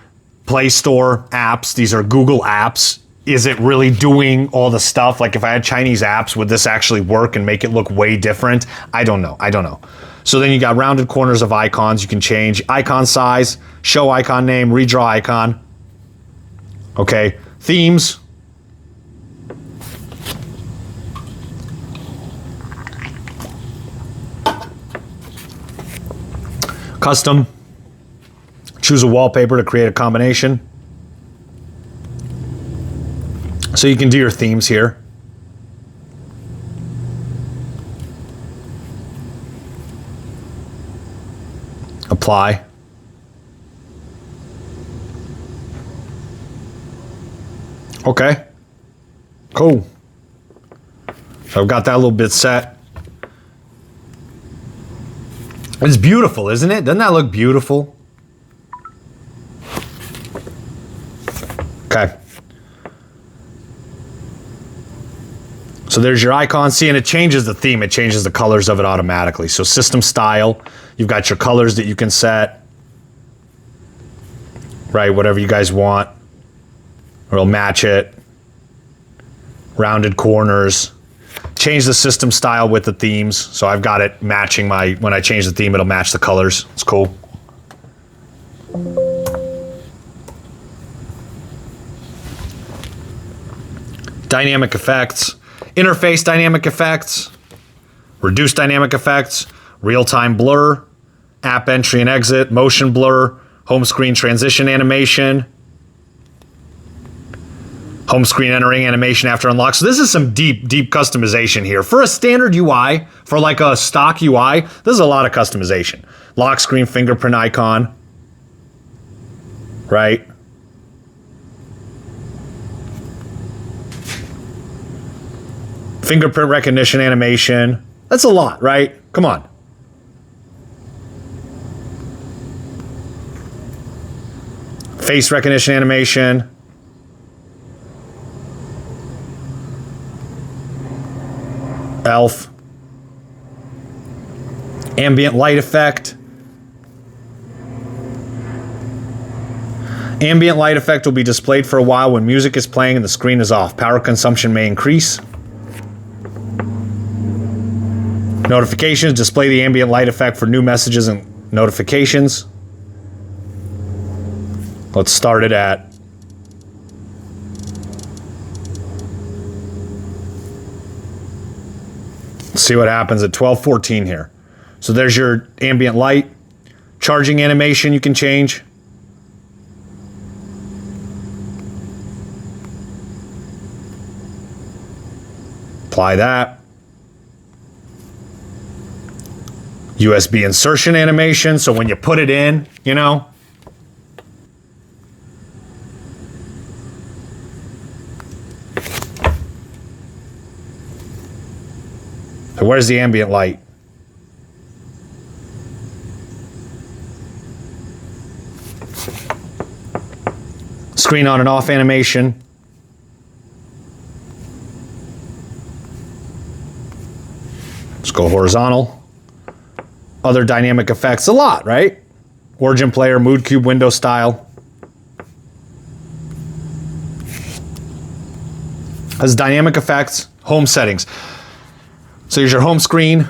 Play Store apps. These are Google apps. Is it really doing all the stuff? Like if I had Chinese apps, would this actually work and make it look way different? I don't know. I don't know. So then you got rounded corners of icons. You can change icon size, show icon name, redraw icon. Okay. Themes. Custom. Choose a wallpaper to create a combination. So you can do your themes here. Apply. Okay. Cool. So I've got that little bit set. It's beautiful, isn't it? Doesn't that look beautiful? Okay. So there's your icon. See, and it changes the theme. It changes the colors of it automatically. So system style, you've got your colors that you can set. Right, whatever you guys want. Or it'll match it. Rounded corners. Change the system style with the themes. So I've got it matching my, when I change the theme, it'll match the colors. It's cool. Dynamic effects. Interface dynamic effects. Reduce dynamic effects. Real-time blur. App entry and exit. Motion blur. Home screen transition animation. Home screen entering animation after unlock. So this is some deep customization here. For a standard UI, for like a stock UI, this is a lot of customization. Lock screen fingerprint icon. Right? Fingerprint recognition animation. That's a lot, right? Come on. Face recognition animation. Elf. Ambient light effect. Ambient light effect will be displayed for a while when music is playing and the screen is off. Power consumption may increase. Notifications, display the ambient light effect for new messages and notifications. Let's start it at see what happens at 12:14 here. So there's your ambient light. Charging animation you can change. Apply that. USB insertion animation, so when you put it in, you know. So where's the ambient light? Screen on and off animation. Let's go horizontal. Other dynamic effects, a lot, right? Origin player, mood cube, window style. Has dynamic effects, home settings. So here's your home screen,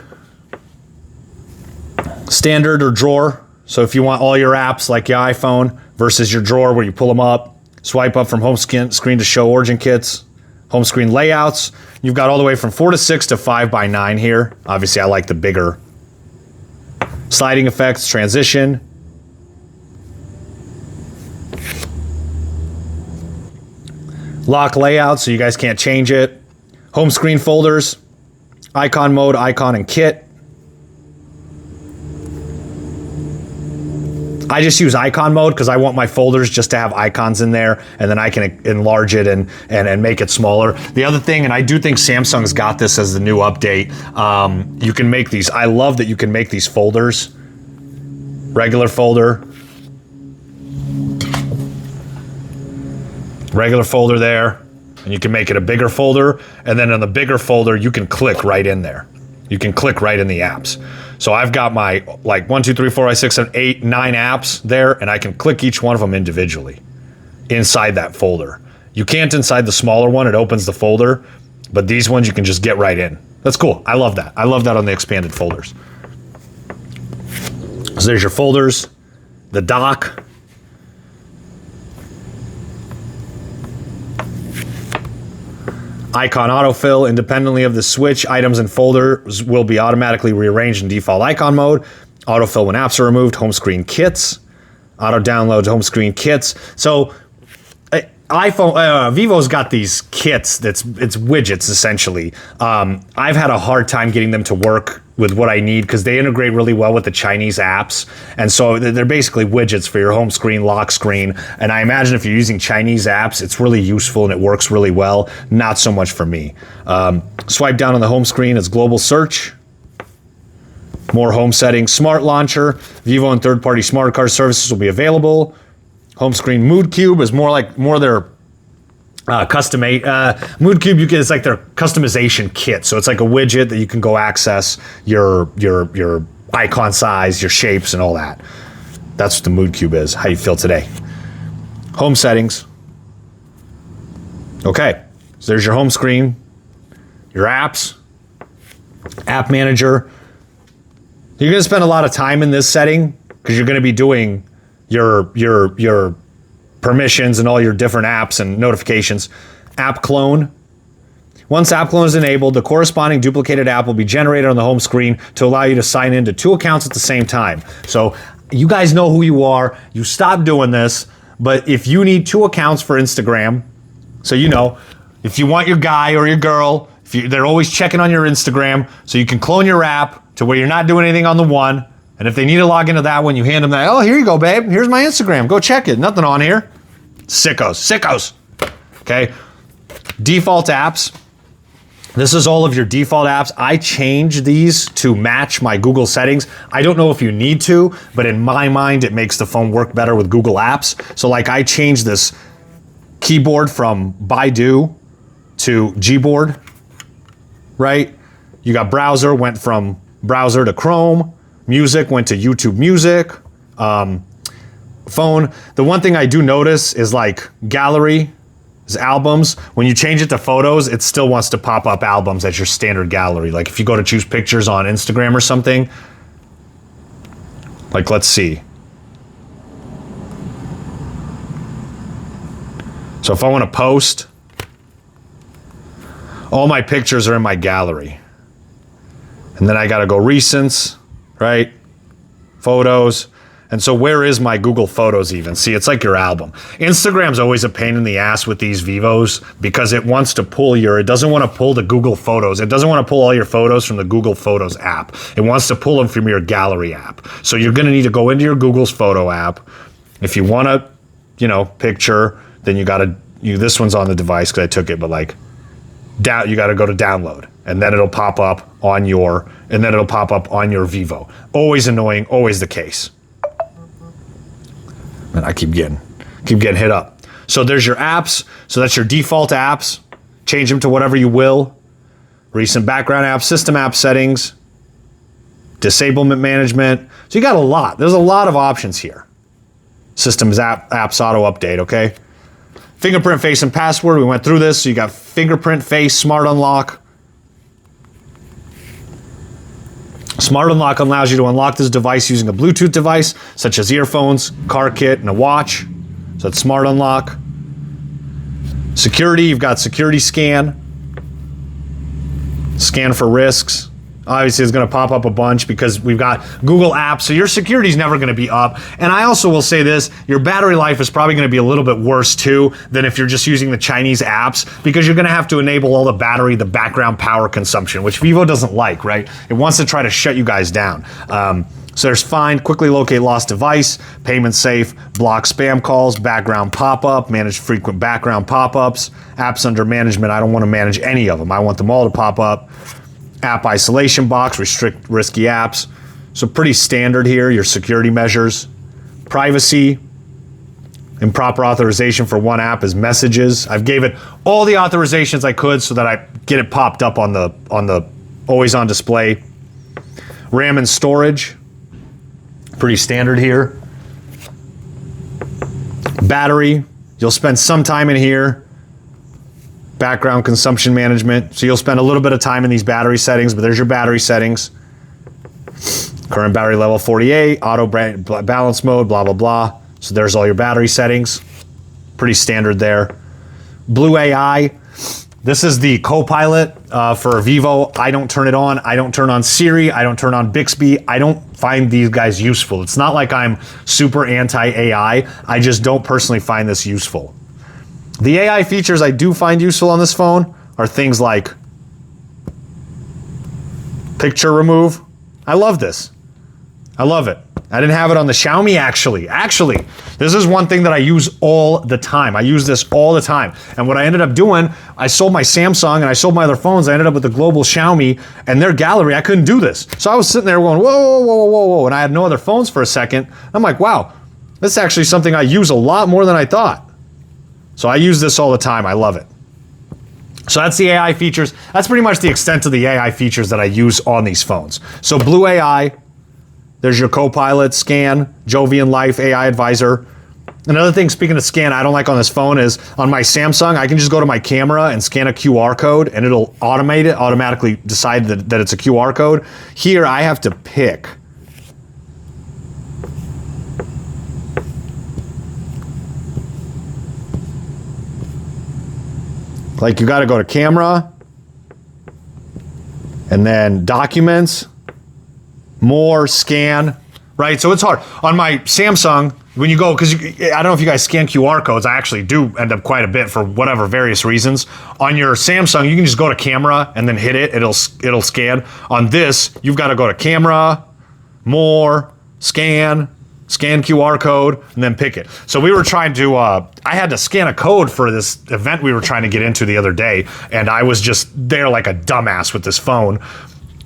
standard or drawer. So if you want all your apps like your iPhone versus your drawer where you pull them up, swipe up from home screen to show origin kits, home screen layouts. You've got all the way from 4 to 6 to 5 by 9 here. Obviously I like the bigger. Sliding effects, transition. Lock layout so you guys can't change it. Home screen folders. Icon mode, icon and kit. I just use icon mode because I want my folders just to have icons in there, and then I can enlarge it and make it smaller. The other thing, and I do think Samsung's got this as the new update, you can make these. I love that you can make these folders. Regular folder. Regular folder there. And you can make it a bigger folder, and then on the bigger folder, you can click right in there. You can click right in the apps. So I've got my like 1, 2, 3, 4, 5, 6, 7, 8, 9 apps there, and I can click each one of them individually. inside that folder. You can't inside the smaller one, it opens the folder, but these ones you can just get right in. That's cool. I love that. I love that on the expanded folders. So there's your folders, the dock. Icon autofill. Independently of the switch, items and folders will be automatically rearranged in default icon mode. Autofill when apps are removed. Home screen kits. Auto download home screen kits. So Vivo's got these kits it's widgets essentially. I've had a hard time getting them to work with what I need because they integrate really well with the Chinese apps, and so they're basically widgets for your home screen, lock screen. And I imagine if you're using Chinese apps, it's really useful and it works really well. Not so much for me. Swipe down on the home screen is global search. More home settings, smart launcher. Vivo and third-party smart card services will be available. Home screen mood cube is more their custom mood cube. It's like their customization kit. So it's like a widget that you can go access your icon size, your shapes, and all that. That's what the mood cube is. How you feel today. Home settings. Okay, so there's your home screen, your apps, app manager. You're gonna spend a lot of time in this setting because you're gonna be doing your permissions and all your different apps and notifications. App clone. Once app clone is enabled, the corresponding duplicated app will be generated on the home screen to allow you to sign into 2 accounts at the same time. So you guys know who you are. You stop doing this, but if you need 2 accounts for Instagram, so you know, if you want your guy or your girl, they're always checking on your Instagram, so you can clone your app to where you're not doing anything on the one. And if they need to log into that one, you hand them that. Oh, here you go, babe. Here's my Instagram. Go check it. Nothing on here. Sickos. Okay. Default apps. This is all of your default apps. I changed these to match my Google settings. I don't know if you need to, but in my mind, it makes the phone work better with Google Apps. So like I changed this keyboard from Baidu to Gboard, right? You got browser, went from browser to Chrome. Music went to YouTube Music. Phone. The one thing I do notice is like gallery is albums. When you change it to photos, it still wants to pop up albums as your standard gallery. Like if you go to choose pictures on Instagram or something, like let's see. So if I want to post, all my pictures are in my gallery. And then I got to go recents, right? Photos. And so where is my Google Photos even? See, it's like your album. Instagram's always a pain in the ass with these Vivos because it wants to pull it doesn't want to pull the Google Photos. It doesn't want to pull all your photos from the Google Photos app. It wants to pull them from your gallery app. So you're going to need to go into your Google's photo app. If you want to, picture, then you got to, this one's on the device because I took it, but like, you got to go to download. And then it'll pop up on your Vivo. Always annoying, always the case. And I keep getting hit up. So there's your apps. So that's your default apps. Change them to whatever you will. Recent background apps, system app settings, disablement management. So you got a lot. There's a lot of options here. Systems apps auto update, okay? Fingerprint, face, and password. We went through this. So you got fingerprint, face, smart unlock. Smart unlock allows you to unlock this device using a Bluetooth device, such as earphones, car kit, and a watch. So that's smart unlock. Security, you've got security scan. Scan for risks. Obviously, it's going to pop up a bunch because we've got Google Apps, so your security is never going to be up. And I also will say this, your battery life is probably going to be a little bit worse too than if you're just using the Chinese apps because you're going to have to enable all the background power consumption, which Vivo doesn't like, right? It wants to try to shut you guys down. So there's find, quickly locate lost device, payment safe, block spam calls, background pop-up, manage frequent background pop-ups, apps under management. I don't want to manage any of them. I want them all to pop up. App isolation box, restrict risky apps. So pretty standard here, your security measures. Privacy, improper authorization for one app is messages. I've gave it all the authorizations I could so that I get it popped up on the always on display. RAM and storage, pretty standard here. Battery, You'll spend some time in here. Background consumption management. So you'll spend a little bit of time in these battery settings, but there's your battery settings. Current battery level 48, auto balance mode, blah, blah, blah. So there's all your battery settings. Pretty standard there. Blue AI. This is the co-pilot for Vivo. I don't turn it on. I don't turn on Siri. I don't turn on Bixby. I don't find these guys useful. It's not like I'm super anti-AI. I just don't personally find this useful. The AI features I do find useful on this phone are things like picture remove. I love this. I love it. I didn't have it on the Xiaomi actually. Actually, this is one thing that I use all the time. I use this all the time. And what I ended up doing, I sold my Samsung and I sold my other phones. I ended up with the global Xiaomi and their gallery. I couldn't do this. So I was sitting there going, whoa, whoa, whoa, whoa, whoa. And I had no other phones for a second. I'm like, wow, this is actually something I use a lot more than I thought. So I use this all the time. I love it. So that's the AI features. That's pretty much the extent of the AI features that I use on these phones. So Blue AI, there's your co-pilot, Scan, Jovian Life, AI Advisor. Another thing, speaking of Scan, I don't like on this phone is on my Samsung, I can just go to my camera and scan a QR code and it'll automatically decide that it's a QR code. Here, I have to pick. Like you got to go to camera and then documents, more, scan, right? So it's hard. On my Samsung, when you go, because I don't know if you guys scan QR codes, I actually do end up quite a bit for whatever various reasons. On your Samsung, you can just go to camera and then hit it, it'll scan. On this, you've got to go to camera, more, scan QR code, and then pick it. So we were trying to, I had to scan a code for this event we were trying to get into the other day, and I was just there like a dumbass with this phone.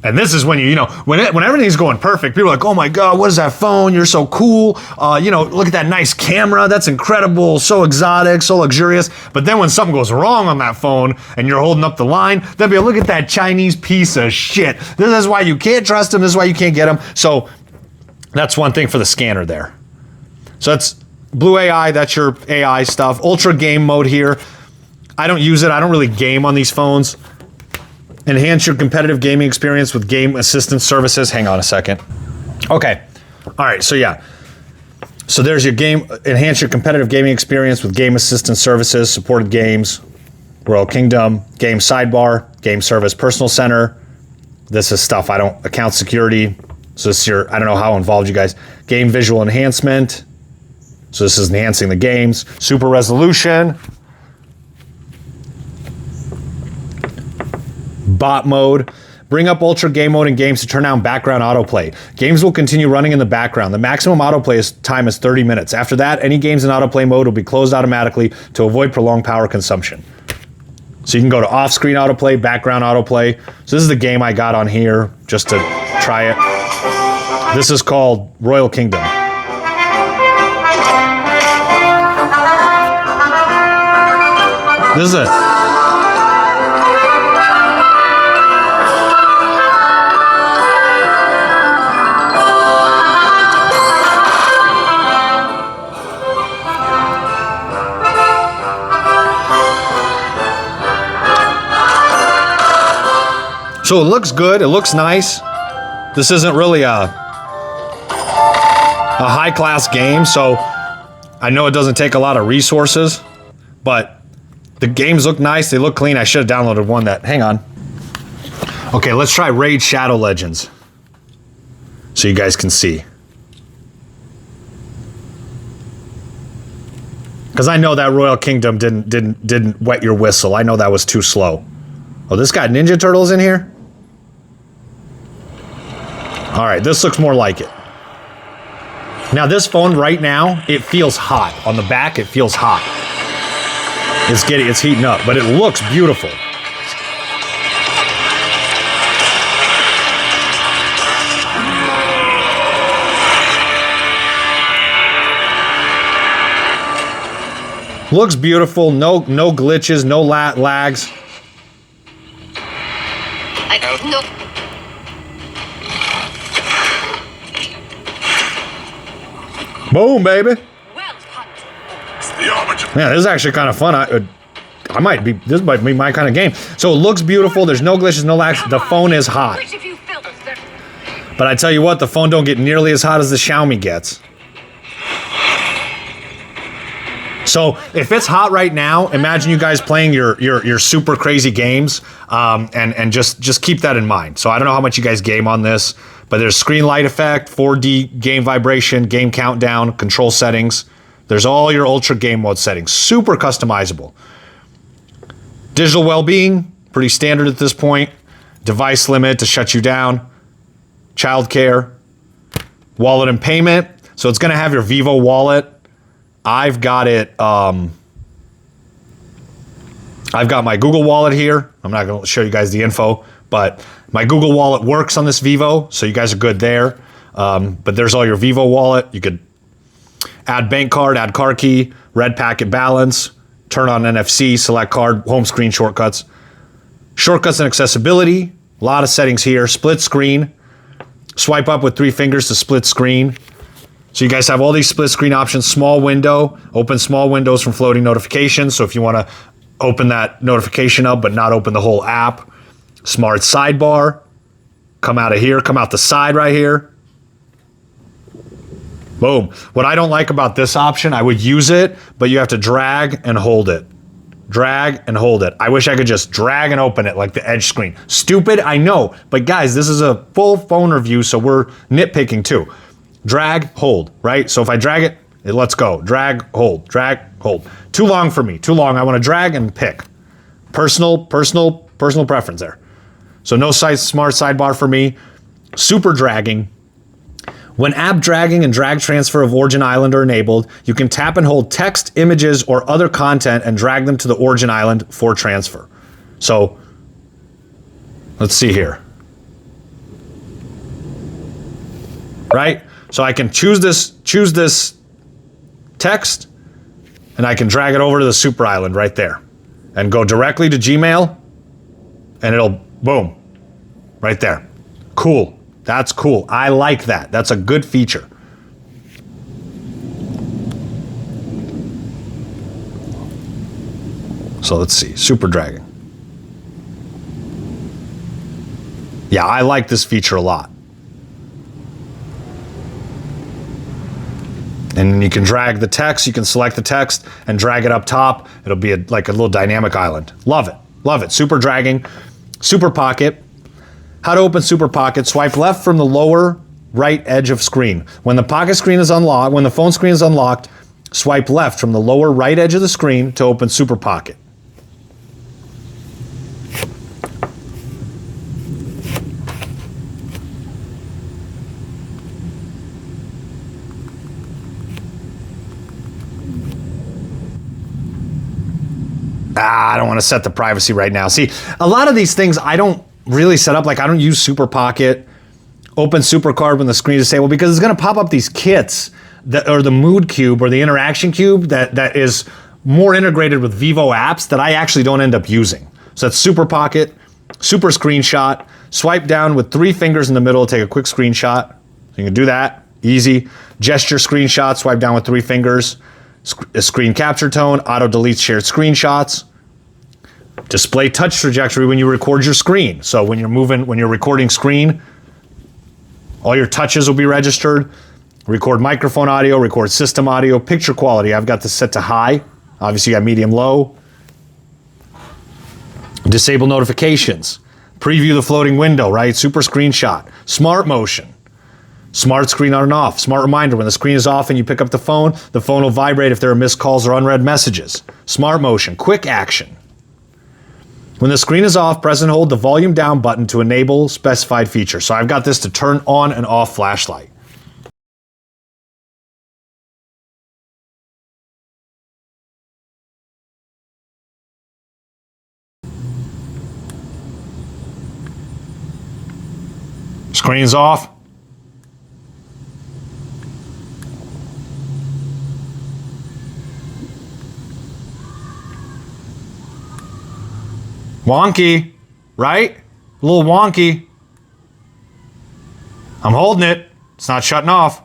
And this is when when everything's going perfect, people are like, oh my God, what is that phone? You're so cool. Look at that nice camera. That's incredible. So exotic, so luxurious. But then when something goes wrong on that phone and you're holding up the line, they'll be like, look at that Chinese piece of shit. This is why you can't trust them. This is why you can't get them. So that's one thing for the scanner there. So that's Blue AI. That's your AI stuff. Ultra game mode here. I don't use it. I don't really game on these phones. Enhance your competitive gaming experience with game assistance services. Hang on a second. Okay. All right. So yeah. So there's your game. Enhance your competitive gaming experience with game assistance services, supported games, Royal Kingdom, game sidebar, game service, personal center. This is stuff account security. So this is I don't know how involved you guys. Game visual enhancement. So this is enhancing the games. Super resolution. Bot mode. Bring up ultra game mode in games to turn down background autoplay. Games will continue running in the background. The maximum autoplay time is 30 minutes. After that, any games in autoplay mode will be closed automatically to avoid prolonged power consumption. So you can go to off-screen autoplay, background autoplay. So this is the game I got on here just to try it. This is called Royal Kingdom. This is it. So it looks good, it looks nice. This isn't really a high-class game, so I know it doesn't take a lot of resources, but the games look nice, they look clean. I should have downloaded one that, hang on. Okay, let's try Raid Shadow Legends so you guys can see. Because I know that Royal Kingdom didn't wet your whistle. I know that was too slow. Oh, this got Ninja Turtles in here? All right, this looks more like it. Now this phone right now, it feels hot. On the back, it feels hot. It's heating up, but it looks beautiful. Looks beautiful, no glitches, no lags. Boom, baby. It's the homage of Man, this is actually kind of fun. This might be my kind of game. So it looks beautiful. There's no glitches, no lags. The phone is hot. But I tell you what, the phone don't get nearly as hot as the Xiaomi gets. So if it's hot right now, imagine you guys playing your super crazy games, and just keep that in mind. So I don't know how much you guys game on this, but there's screen light effect, 4D game vibration, game countdown, control settings. There's all your ultra game mode settings, super customizable. Digital well-being, pretty standard at this point. Device limit to shut you down. Childcare. Wallet and payment. So it's going to have your Vivo wallet. I've got it. I've got my Google wallet here. I'm not going to show you guys the info, but my Google wallet works on this Vivo, so you guys are good there. But there's all your Vivo wallet. You could add bank card, add car key, red packet balance, turn on NFC, select card, home screen shortcuts. Shortcuts and accessibility. A lot of settings here. Split screen. Swipe up with 3 fingers to split screen. So you guys have all these split screen options. Small window, open small windows from floating notifications. So if you want to open that notification up but not open the whole app. Smart sidebar. Come out of here, come out the side right here. Boom. What I don't like about this option, I would use it, but you have to drag and hold it. Drag and hold it. I wish I could just drag and open it like the edge screen. Stupid, I know. But guys, this is a full phone review, so we're nitpicking too. Drag, hold, right? So if I drag it, it lets go. Drag, hold, drag, hold. Too long for me, too long. I want to drag and pick. Personal preference there. So no smart sidebar for me. Super dragging. When app dragging and drag transfer of origin island are enabled, you can tap and hold text, images, or other content and drag them to the origin island for transfer. So let's see here. Right? So I can choose this text, and I can drag it over to the super island right there and go directly to Gmail, and it'll boom right there. Cool. That's cool. I like that. That's a good feature. So let's see. Super dragging. Yeah, I like this feature a lot. And then you can drag the text. You can select the text and drag it up top. It'll be like a little dynamic island. Love it. Love it. Super dragging. Super Pocket. How to open Super Pocket. Swipe left from the lower right edge of screen. When the pocket screen is unlocked, when the phone screen is unlocked, swipe left from the lower right edge of the screen to open Super Pocket. I don't want to set the privacy right now. See, a lot of these things I don't really set up. Like I don't use Super Pocket, open Super Card when the screen is disabled, because it's going to pop up these kits that, or the mood cube or the interaction cube that is more integrated with Vivo apps that I actually don't end up using. So that's Super Pocket, Super Screenshot, swipe down with 3 fingers in the middle to take a quick screenshot. So you can do that, easy. Gesture screenshot, swipe down with 3 fingers. A screen capture tone, auto delete shared screenshots. Display touch trajectory when you record your screen. So when you're recording screen, all your touches will be registered. Record microphone audio, record system audio, picture quality. I've got this set to high. Obviously you got medium low. Disable notifications. Preview the floating window, right? Super screenshot. Smart motion. Smart screen on and off. Smart reminder, when the screen is off and you pick up the phone will vibrate if there are missed calls or unread messages. Smart motion. Quick action. When the screen is off, press and hold the volume down button to enable specified feature. So I've got this to turn on and off flashlight. Screen's off. Wonky, right? A little wonky. I'm holding it. It's not shutting off.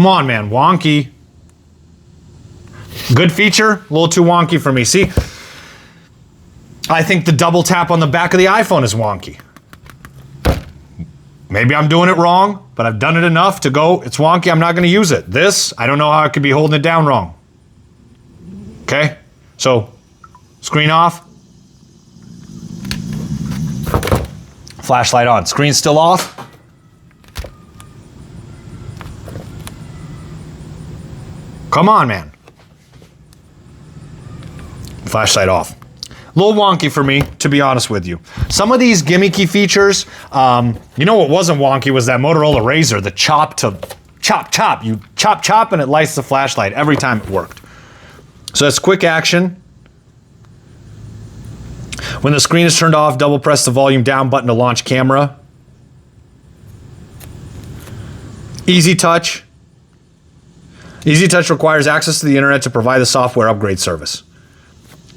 Come on, man, wonky. Good feature, a little too wonky for me. See, I think the double tap on the back of the iPhone is wonky. Maybe I'm doing it wrong, but I've done it enough to go, it's wonky, I'm not gonna use it. This, I don't know how I could be holding it down wrong. Okay, so screen off. Flashlight on, screen still off. Come on, man. Flashlight off. A little wonky for me, to be honest with you. Some of these gimmicky features, you know what wasn't wonky was that Motorola Razr, the chop to chop. You chop and it lights the flashlight every time it worked. So that's quick action. When the screen is turned off, double press the volume down button to launch camera. Easy touch. Easy touch requires access to the internet to provide the software upgrade service.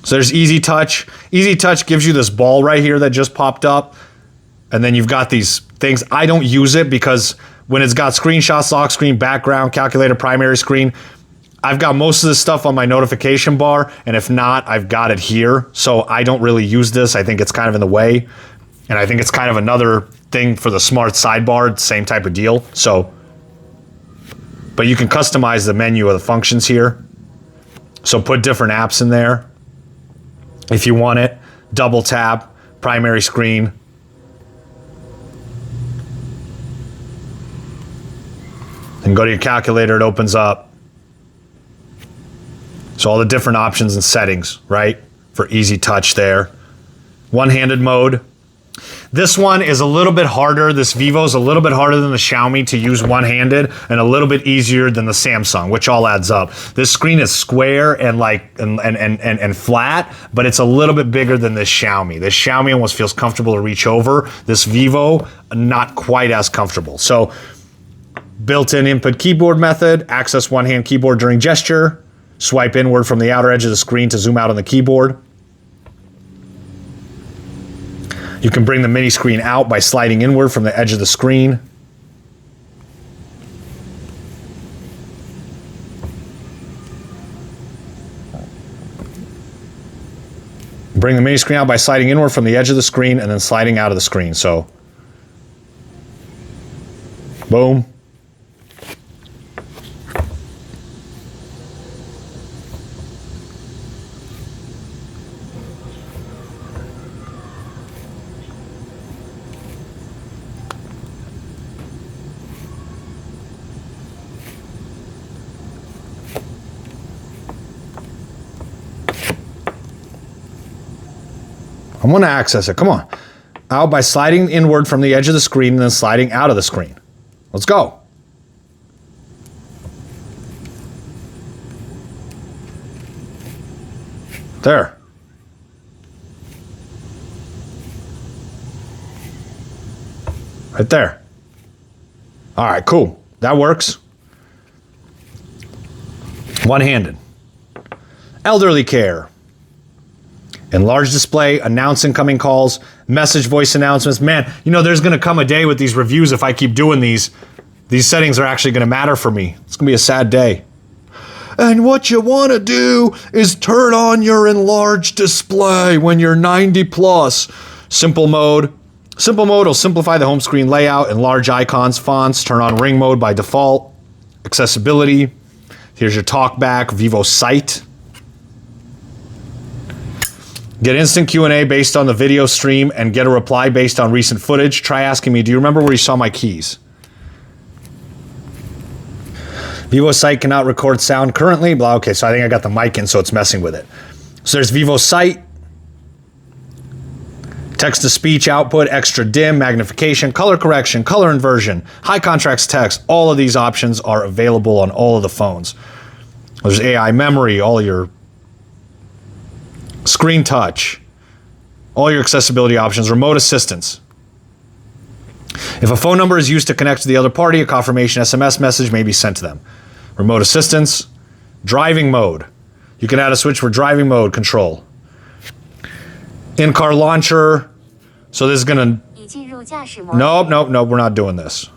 So there's easy touch. Easy touch gives you this ball right here that just popped up. And then you've got these things. I don't use it because when it's got screenshots, lock screen, background, calculator, primary screen, I've got most of this stuff on my notification bar. And if not, I've got it here. So I don't really use this. I think it's kind of in the way. And I think it's kind of another thing for the smart sidebar, same type of deal. So, but you can customize the menu of the functions here. So put different apps in there if you want it. Double tap, primary screen. And go to your calculator, it opens up. So all the different options and settings, right? For easy touch there. One-handed mode. This one is a little bit harder. This Vivo is a little bit harder than the Xiaomi to use one-handed and a little bit easier than the Samsung, which all adds up. This screen is square and and flat, but it's a little bit bigger than this Xiaomi. This Xiaomi almost feels comfortable to reach over. This Vivo, not quite as comfortable. So built-in input keyboard method, access one-hand keyboard during gesture, swipe inward from the outer edge of the screen to zoom out on the keyboard. You can bring the mini screen out by sliding inward from the edge of the screen. Bring the mini screen out by sliding inward from the edge of the screen and then sliding out of the screen. So, boom. I want to access it. Come on. Out by sliding inward from the edge of the screen and then sliding out of the screen. Let's go. There. Right there. All right, cool. That works. One-handed. Elderly care. Enlarge display, announce incoming calls, message voice announcements. Man, you know, there's going to come a day with these reviews if I keep doing these settings are actually going to matter for me. It's going to be a sad day. And what you want to do is turn on your enlarged display when you're 90 plus. Simple mode. Simple mode will simplify the home screen layout, enlarge icons, fonts, turn on ring mode by default. Accessibility. Here's your talkback, Vivo Sight. Get instant Q&A based on the video stream and get a reply based on recent footage. Try asking me, do you remember where you saw my keys? Vivo Sight cannot record sound currently. Blah. Okay, so I think I got the mic in, so it's messing with it. So there's Vivo Sight. Text-to-speech output, extra dim, magnification, color correction, color inversion, high contrast text. All of these options are available on all of the phones. There's AI memory, all your screen touch, all your accessibility options, remote assistance. If a phone number is used to connect to the other party, a confirmation SMS message may be sent to them. Remote assistance, driving mode. You can add a switch for driving mode control. In-car launcher. So this is gonna... Nope, we're not doing this.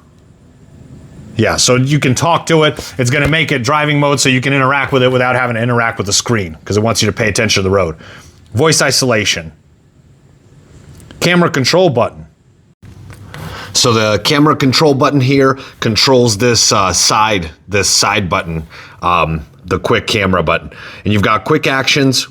Yeah, so you can talk to it. It's going to make it driving mode so you can interact with it without having to interact with the screen because it wants you to pay attention to the road. Voice isolation. Camera control button. So the camera control button here controls this side button, the quick camera button. And you've got quick actions,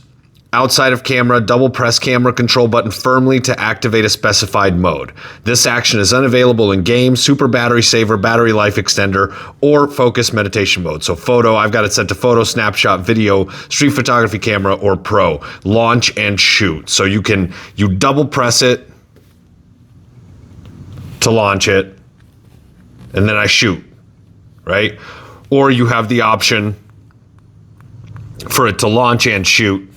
outside of camera, double press camera control button firmly to activate a specified mode. This action is unavailable in game, super battery saver, battery life extender, or focus meditation mode. So photo, I've got it set to photo, snapshot, video, street photography camera, or pro. Launch and shoot. So you double press it to launch it, and then I shoot, right? Or you have the option for it to launch and shoot.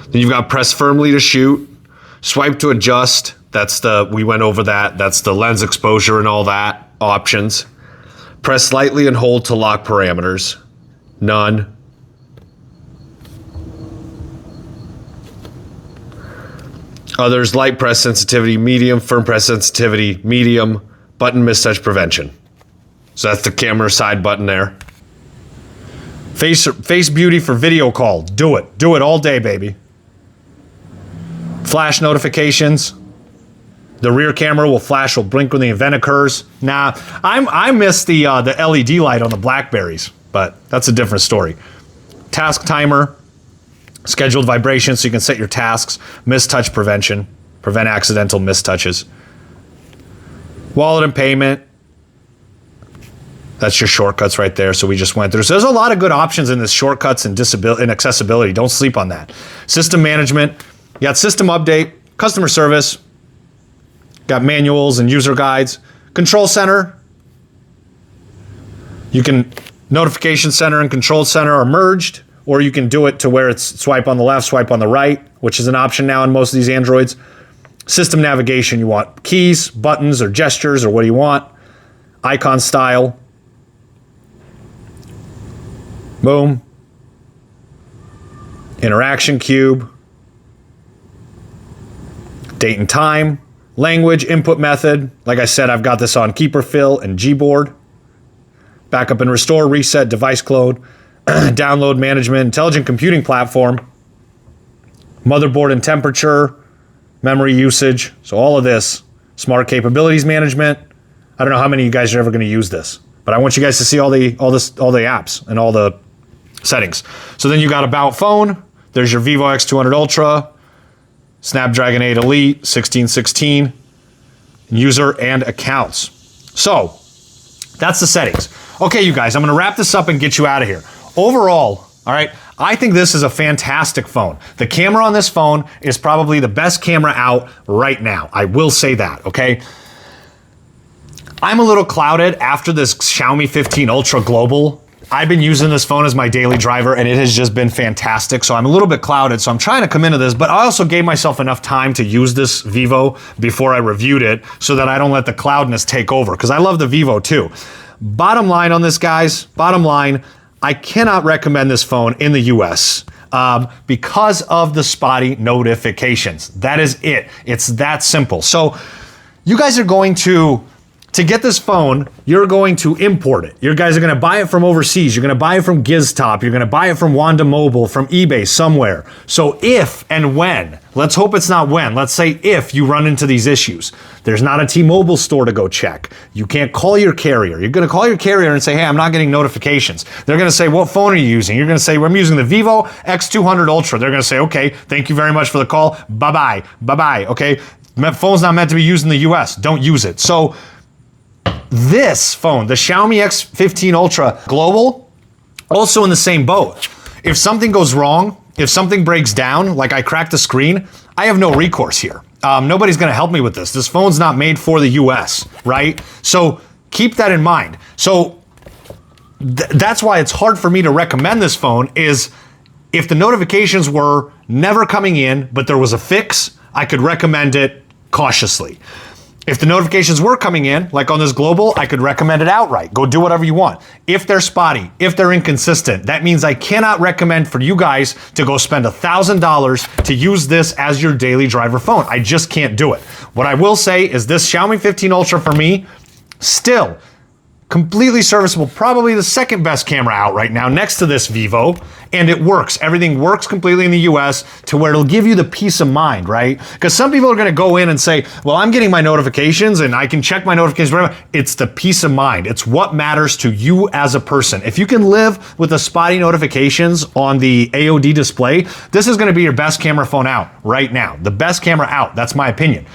Then you've got press firmly to shoot, swipe to adjust. We went over that. That's the lens exposure and all that options. Press slightly and hold to lock parameters. None. Others, light press sensitivity, medium, firm press sensitivity, medium, button mistouch prevention. So that's the camera side button there. Face beauty for video call. Do it. Do it all day, baby. Flash notifications. The rear camera will blink when the event occurs. Nah, I miss the LED light on the Blackberries, but that's a different story. Task timer. Scheduled vibration so you can set your tasks. Mistouch prevention. Prevent accidental mistouches. Wallet and payment. That's your shortcuts right there. So we just went through. So there's a lot of good options in this shortcuts and accessibility. Don't sleep on that. System management. You got system update. Customer service. Got manuals and user guides. Control center. You can notification center and control center are merged. Or you can do it to where it's swipe on the left, swipe on the right, which is an option now in most of these Androids. System navigation, you want keys, buttons, or gestures, or what do you want? Icon style. Boom. Interaction cube. Date and time. Language, input method. Like I said, I've got this on keeper fill and Gboard. Backup and restore, reset, device clone. Download management, intelligent computing platform, motherboard and temperature, memory usage. So all of this, smart capabilities management. I don't know how many of you guys are ever going to use this, but I want you guys to see all the apps and all the settings. So then you got about phone. There's your Vivo X200 Ultra, Snapdragon 8 Elite, 1616, user and accounts. So that's the settings. Okay, you guys, I'm going to wrap this up and get you out of here. Overall, all right, I think this is a fantastic phone. The camera on this phone is probably the best camera out right now. I will say that, okay? I'm a little clouded after this Xiaomi 15 Ultra Global. I've been using this phone as my daily driver and it has just been fantastic. So I'm a little bit clouded. So I'm trying to come into this, but I also gave myself enough time to use this Vivo before I reviewed it so that I don't let the cloudness take over because I love the Vivo too. Bottom line on this, guys, bottom line, I cannot recommend this phone in the US because of the spotty notifications. That is it. It's that simple. So you guys are going to get this phone, you're going to import it. You guys are going to buy it from overseas. You're going to buy it from GizTop. You're going to buy it from Wanda Mobile, from eBay, somewhere. So if and when, let's hope it's not when, let's say if you run into these issues, there's not a T-Mobile store to go check. You can't call your carrier. You're going to call your carrier and say, hey, I'm not getting notifications. They're going to say, what phone are you using? You're going to say, well, I'm using the Vivo X200 Ultra. They're going to say, okay, thank you very much for the call. Bye-bye. Bye-bye. Okay? Phone's not meant to be used in the US. Don't use it. So this phone, the Xiaomi X15 Ultra Global, also in the same boat. If something goes wrong, if something breaks down, like I cracked the screen, I have no recourse here. Nobody's gonna help me with this. This phone's not made for the US, right? So keep that in mind. So that's why it's hard for me to recommend this phone is if the notifications were never coming in, but there was a fix, I could recommend it cautiously. If the notifications were coming in, like on this Global, I could recommend it outright. Go do whatever you want. If they're spotty, if they're inconsistent, that means I cannot recommend for you guys to go spend $1,000 to use this as your daily driver phone. I just can't do it. What I will say is this Xiaomi 15 Ultra for me, still completely serviceable, probably the second best camera out right now next to this Vivo, and it works. Everything works completely in the US to where it'll give you the peace of mind, right? Because some people are gonna go in and say, well, I'm getting my notifications and I can check my notifications, whatever. It's the peace of mind. It's what matters to you as a person. If you can live with the spotty notifications on the AOD display, this is gonna be your best camera phone out right now. The best camera out, that's my opinion.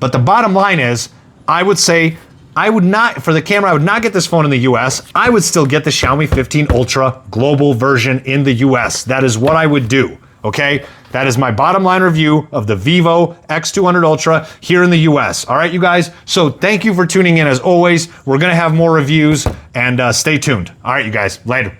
But the bottom line is, I would say, I would not, for the camera, I would not get this phone in the US. I would still get the Xiaomi 15 Ultra global version in the US. That is what I would do, okay? That is my bottom line review of the Vivo X200 Ultra here in the US. All right, you guys? So thank you for tuning in as always. We're gonna have more reviews and stay tuned. All right, you guys, later.